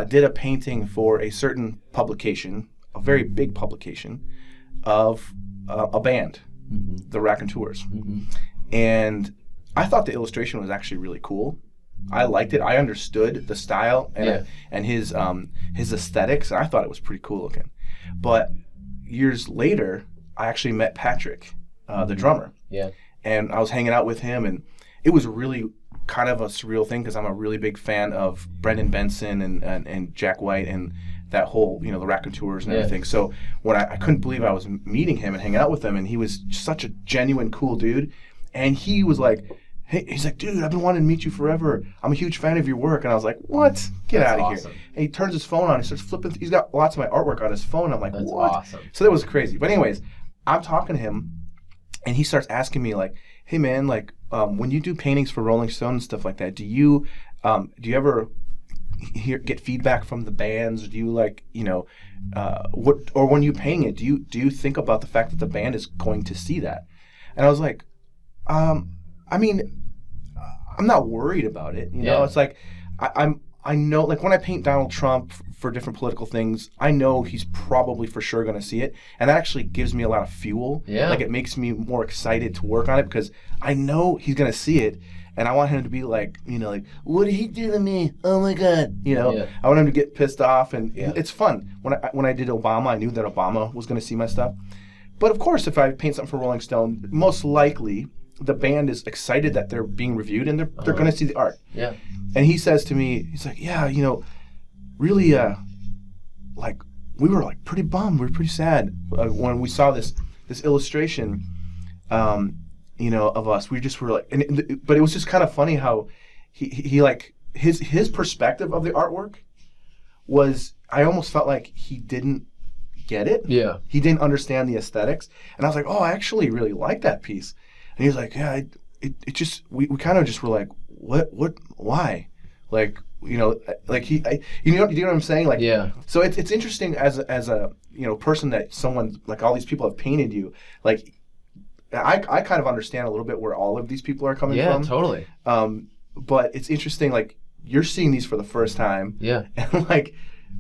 did a painting for a certain publication, a very big publication, of a band, the Raconteurs. And I thought the illustration was actually really cool. I liked it. I understood the style and his aesthetics, and I thought it was pretty cool looking. But years later, I actually met Patrick, the drummer. Yeah. And I was hanging out with him, and it was really kind of a surreal thing because I'm a really big fan of Brendan Benson and Jack White and that whole, the Raconteurs and everything. So when I couldn't believe I was meeting him and hanging out with him, and he was such a genuine, cool dude. And he was like, hey, he's like, dude, I've been wanting to meet you forever. I'm a huge fan of your work. And I was like, what? Get out of here. And he turns his phone on. He starts flipping. He's got lots of my artwork on his phone. I'm like, That's what? Awesome. So that was crazy. But anyways, I'm talking to him, and he starts asking me like, hey, man, like, when you do paintings for Rolling Stone and stuff like that, do you ever get feedback from the bands? Do you like, or when you paint it, do you think about the fact that the band is going to see that? And I was like, I mean, I'm not worried about it. It's like I know, like when I paint Donald Trump for different political things, I know he's probably for sure going to see it, and that actually gives me a lot of fuel. Yeah. Like, it makes me more excited to work on it because I know he's going to see it, and I want him to be like, you know, like, what did he do to me? Oh my God, you know. Yeah. I want him to get pissed off, and it's fun. When I did Obama, I knew that Obama was going to see my stuff. But of course, if I paint something for Rolling Stone, most likely the band is excited that they're being reviewed and they're going to see the art. Yeah. And he says to me, he's like, yeah, you know, really, like, we were like pretty bummed, we were pretty sad when we saw this illustration, you know, of us. We just were like, but it was just kind of funny how he like his perspective of the artwork was, I almost felt like he didn't get it. Yeah. He didn't understand the aesthetics, and I was like, oh, I actually really like that piece. And he was like, yeah, it just we kind of just were like, what, why, like, you know, like you know what I'm saying, like, yeah. So it's interesting as a you know, person that someone like all these people have painted you, like, I kind of understand a little bit where all of these people are coming from. Yeah, totally. But it's interesting, like, you're seeing these for the first time. Yeah. And like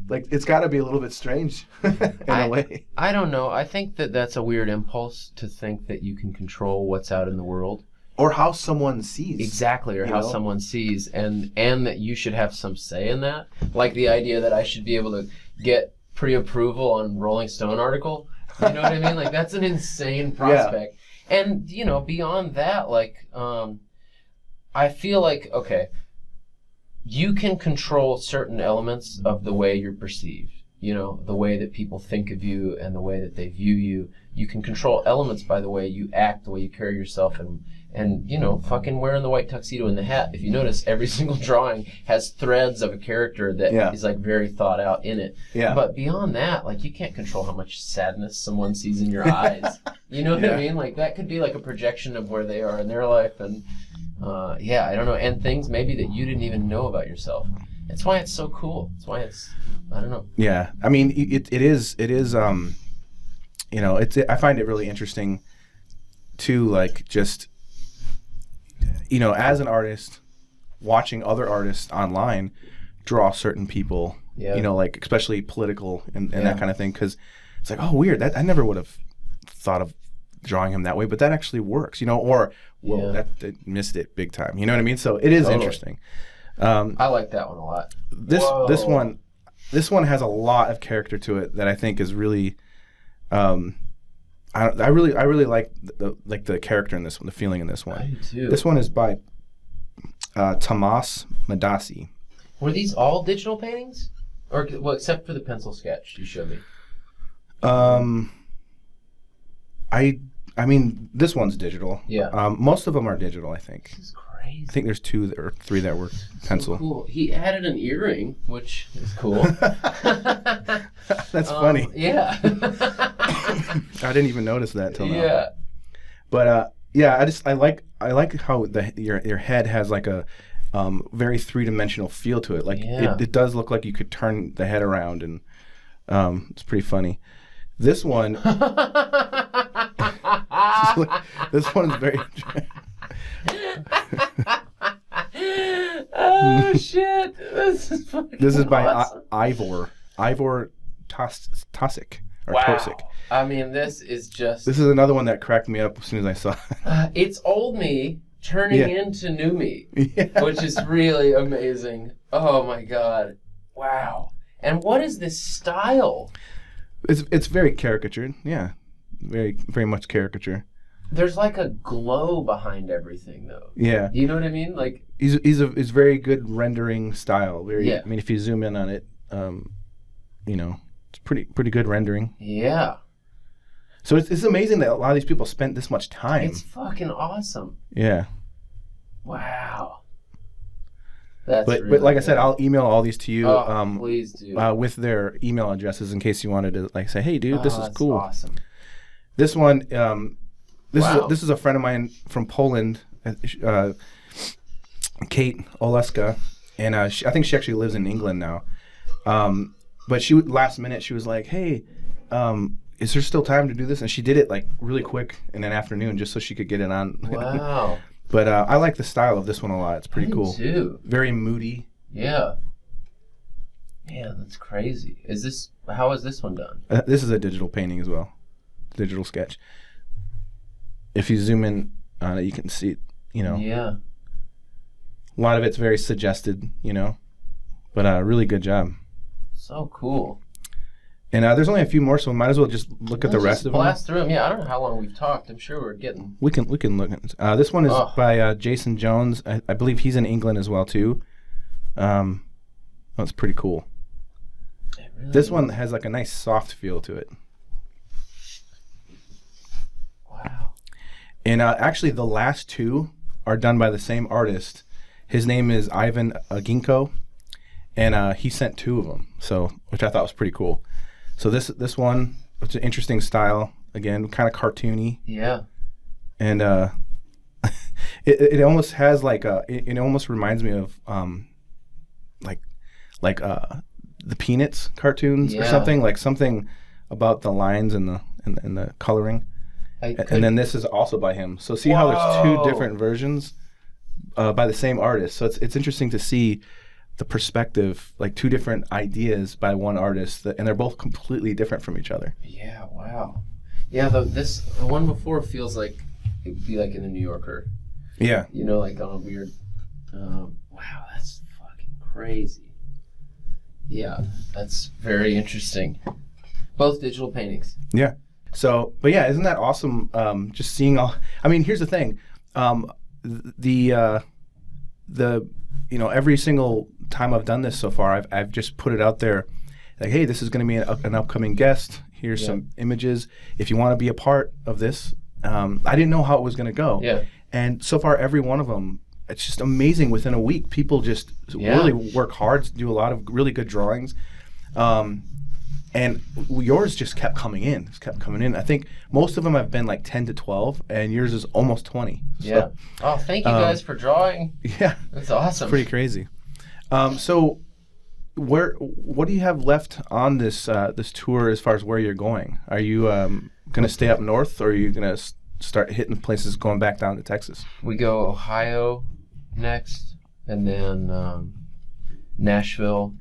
it's got to be a little bit strange in a way. I don't know. I think that's a weird impulse to think that you can control what's out in the world. Or how someone sees. Exactly, or how someone sees, and that you should have some say in that. Like the idea that I should be able to get pre-approval on Rolling Stone article. You know what I mean? Like, that's an insane prospect. Yeah. And, you know, beyond that, like, I feel like, okay, you can control certain elements of the way you're perceived. You know, the way that people think of you and the way that they view you. You can control elements by the way you act, the way you carry yourself, and you know, fucking wearing the white tuxedo and the hat. If you notice, every single drawing has threads of a character that is like very thought out in it. Yeah. But beyond that, like, you can't control how much sadness someone sees in your eyes. You know what I mean? Like, that could be like a projection of where they are in their life, and I don't know, and things maybe that you didn't even know about yourself. That's why it's so cool. That's why it's, I don't know. Yeah, I mean, it is you know, I find it really interesting to, like, just, you know, as an artist, watching other artists online draw certain people, you know, like, especially political and that kind of thing, because it's like, oh, weird, that I never would have thought of drawing him that way, but that actually works, you know, or, whoa, that missed it big time, you know what I mean? So it is interesting. I like that one a lot. This one has a lot of character to it that I think is really, I really like the character in this one, the feeling in this one. I do too. This one is by Tomas Madasi. Were these all digital paintings, or well, except for the pencil sketch you showed me? I mean, this one's digital. Yeah. Most of them are digital, I think. This is crazy. I think there's 2 or 3 that were pencil. So cool. He added an earring, which is cool. That's funny. Yeah. I didn't even notice that till now. Yeah. But I like how your head has like a very 3-dimensional feel to it. Like it does look like you could turn the head around, and it's pretty funny. This one, this one is very. Oh shit! This is fucking This is by awesome. Ivor Tosic. Wow. Tosic. I mean, this is just. This is another one that cracked me up as soon as I saw it. It's old me turning into new me, which is really amazing. Oh my god! Wow! And what is this style? It's very caricatured. Yeah, very much caricature. There's like a glow behind everything, though. Yeah. You know what I mean? Like, he's very good rendering style. I mean, if you zoom in on it, you know, it's pretty good rendering. Yeah. So it's amazing that a lot of these people spent this much time. It's fucking awesome. Yeah. Wow. But like I said, I'll email all these to you. Please do. With their email addresses in case you wanted to, like, say, hey, dude, this is cool. Awesome. This one, this is a friend of mine from Poland, Kate Oleska, and I think she actually lives in England now. But she last minute she was like, hey, is there still time to do this? And she did it like really quick in an afternoon just so she could get it on. Wow. But I like the style of this one a lot. It's pretty cool. Me too. Very moody. Yeah. Man, that's crazy. How is this one done? This is a digital painting as well, digital sketch. If you zoom in on it, you can see, Yeah. a lot of it's very suggested, but really good job. So cool. And there's only a few more, so we might as well just look at the rest of them. Blast through them. Yeah, I don't know how long we've talked. I'm sure we're getting. We can look at this one is by Jason Jones. I believe he's in England as well too. That's pretty cool. Really this one has like a nice soft feel to it. Wow. And actually, the last two are done by the same artist. His name is Ivan Aginko, and he sent 2 of them, which I thought was pretty cool. So this one, it's an interesting style. Again, kind of cartoony. Yeah. And it almost has like it almost reminds me of like the Peanuts cartoons or something, like something about the lines and the coloring. And then this is also by him. So see how there's 2 different versions by the same artist. So it's interesting to see the perspective, like 2 different ideas by one artist, and they're both completely different from each other. Yeah, wow. Yeah, the one before feels like it would be like in the New Yorker. Yeah. Like on a weird. Wow, that's fucking crazy. Yeah, that's very interesting. Both digital paintings. Yeah. So, but yeah, isn't that awesome? Just seeing all. I mean, here's the thing. Every single time I've done this so far, I've just put it out there, like, hey, this is going to be an upcoming guest. Here's some images. If you want to be a part of this, I didn't know how it was going to go. Yeah. And so far, every one of them, it's just amazing. Within a week, people just really work hard, do a lot of really good drawings. And yours just kept coming in. I think most of them have been like 10 to 12, and yours is almost 20. Yeah. So, oh, thank you guys for drawing. Yeah. That's awesome. Pretty crazy. So what do you have left on this this tour as far as where you're going? Are you going to stay up north, or are you going to start hitting places going back down to Texas? We go Ohio next, and then Nashville.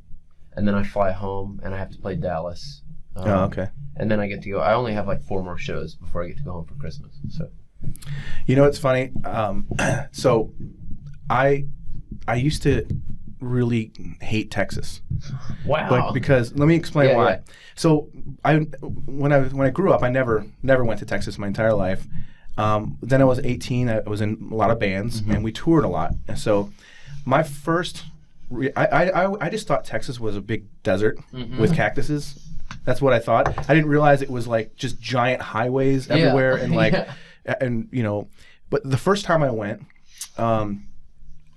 And then I fly home, and I have to play Dallas. Okay. And then I get to go. I only have like 4 more shows before I get to go home for Christmas. So, it's funny. So, I used to really hate Texas. Wow. Because let me explain why. Yeah. So, when I grew up, I never went to Texas my entire life. Then I was 18. I was in a lot of bands, and we toured a lot. And so, my first. I just thought Texas was a big desert with cactuses. That's what I thought. I didn't realize it was like just giant highways everywhere and like, and But the first time I went, I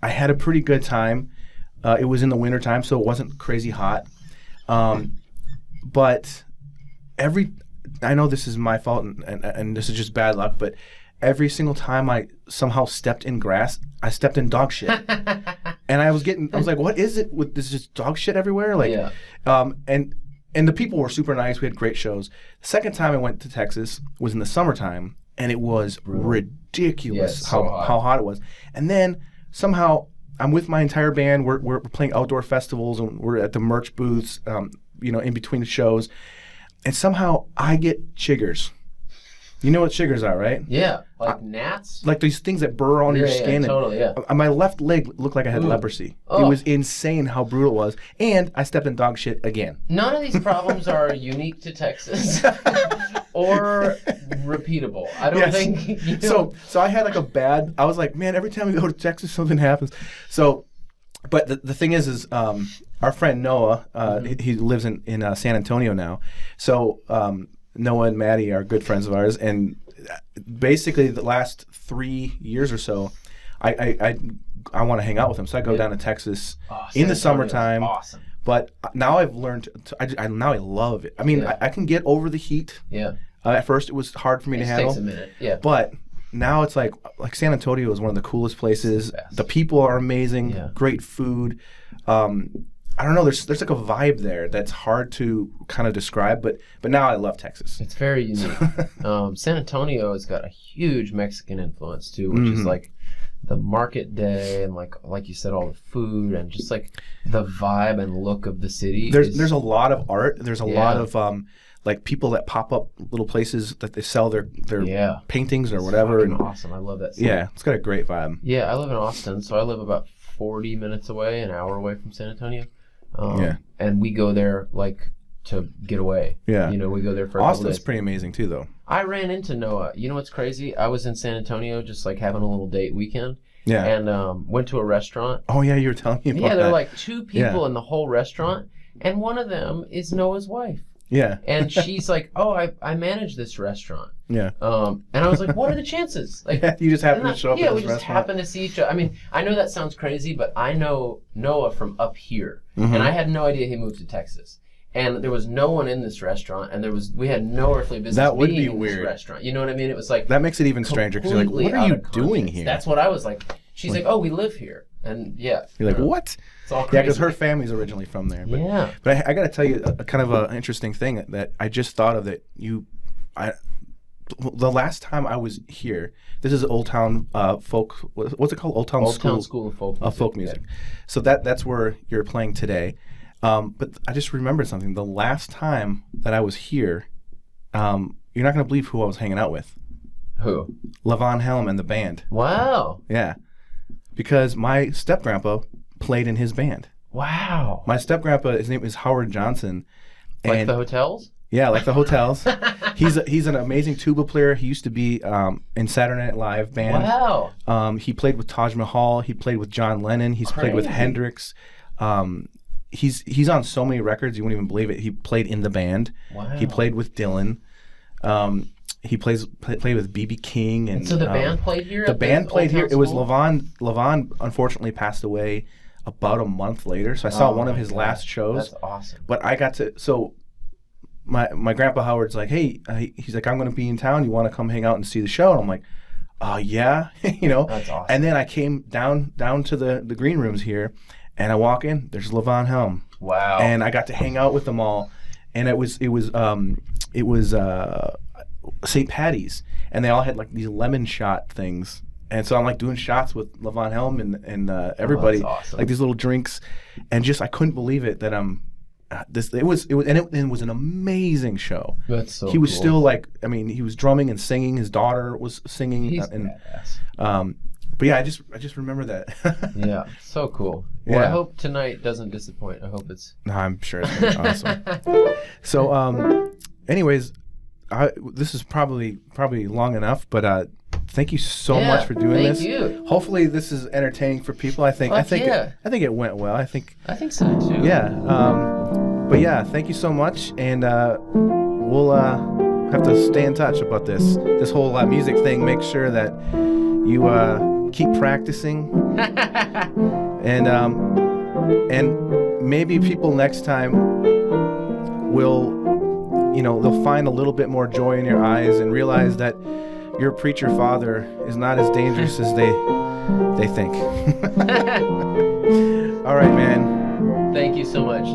had a pretty good time. It was in the wintertime, so it wasn't crazy hot. But I know this is my fault and this is just bad luck, but every single time I somehow stepped in grass, I stepped in dog shit. And I was like, what is it with this just dog shit everywhere? Like, and the people were super nice. We had great shows. The second time I went to Texas was in the summertime, and it was ridiculous how hot it was. And then somehow I'm with my entire band. We're playing outdoor festivals, and we're at the merch booths, in between the shows. And somehow I get chiggers. You know what chiggers are, right? Yeah, like gnats? Like these things that burrow on your skin. Yeah, totally, yeah. My left leg looked like I had leprosy. Oh. It was insane how brutal it was. And I stepped in dog shit again. None of these problems are unique to Texas or repeatable. I don't think. So I had like I was like, man, every time we go to Texas, something happens. So, but the thing is our friend Noah, he lives in San Antonio now. So, Noah and Maddie are good friends of ours, and basically the last 3 years or so, I want to hang out with them. So I go down to Texas in the summertime. Awesome. But now I've learned. Now I love it. I mean, I can get over the heat. Yeah. At first, it was hard for me to handle. It takes a minute. Yeah. But now it's like San Antonio is one of the coolest places. The people are amazing. Yeah. Great food. I don't know. There's like a vibe there that's hard to kind of describe, but now I love Texas. It's very unique. San Antonio has got a huge Mexican influence too, which is like the market day and like you said, all the food and just like the vibe and look of the city. There's a lot of art. There's a lot of like people that pop up little places that they sell their paintings or whatever. And awesome. I love that city. Yeah, it's got a great vibe. Yeah, I live in Austin, so I live about 40 minutes away, an hour away from San Antonio. And we go there like to get away. Yeah. You know, we go there for a couple days. Pretty amazing too, though. I ran into Noah. You know what's crazy? I was in San Antonio just like having a little date weekend. Yeah. And went to a restaurant. Oh, yeah, you were telling me about that. Yeah, there were like 2 people in the whole restaurant, and one of them is Noah's wife. Yeah. And she's like, oh, I manage this restaurant. Yeah. And I was like, what are the chances? Like, you just happened to show up at this restaurant? Yeah, we just happened to see each other. I mean, I know that sounds crazy, but I know Noah from up here. Mm-hmm. And I had no idea he moved to Texas. And there was no one in this restaurant, and we had no earthly business being in this restaurant. You know what I mean? It was like... That makes it even stranger, because you're like, what are you doing here? That's what I was like. She's like, oh, we live here. And yeah. You're like, what? It's all crazy. Yeah, because her family's originally from there. But, yeah. But I got to tell you a kind of an interesting thing that I just thought of that the last time I was here, this is Old Town folk, what's it called? Old Town School of Folk Music. Yeah. So that's where you're playing today. But I just remembered something. The last time that I was here, you're not going to believe who I was hanging out with. Who? Levon Helm and the band. Wow. Yeah. Because my step-grandpa played in his band. Wow. My step-grandpa, his name is Howard Johnson. Like the Hotels? Yeah, like the Hotels. He's an amazing tuba player. He used to be in Saturday Night Live band. Wow. He played with Taj Mahal. He played with John Lennon. He's played with Hendrix. He's on so many records you wouldn't even believe it. He played in the band. Wow. He played with Dylan. He played with B.B. King, and so the band played here. The band played here. It was Levon. Levon unfortunately passed away about a month later, so I saw one of his last shows. That's awesome. But I got to my grandpa Howard's like, hey, he's like, I'm going to be in town. You want to come hang out and see the show? And I'm like, yeah, you know. That's awesome. And then I came down to the green rooms here. And I walk in, there's Levon Helm. Wow. And I got to hang out with them all. And it was St. Patty's. And they all had like these lemon shot things. And so I'm like doing shots with Levon Helm and everybody. That's awesome. Like these little drinks. And just, I couldn't believe it that it was an amazing show. That's so He was cool. still like, I mean, he was drumming and singing. His daughter was singing. He's badass. But yeah, I just remember that. Yeah, so cool. Well, I hope tonight doesn't disappoint. I hope it's... No, I'm sure it's going to be awesome. So, anyways, this is probably long enough, but thank you so much for doing this. Thank you. Hopefully, this is entertaining for people. I think it went well. I think so too. Yeah. But yeah, thank you so much, and we'll have to stay in touch about this whole music thing. Make sure that you keep practicing, and maybe people next time will, they'll find a little bit more joy in your eyes and realize that your preacher father is not as dangerous as they think. All right, man. Thank you so much.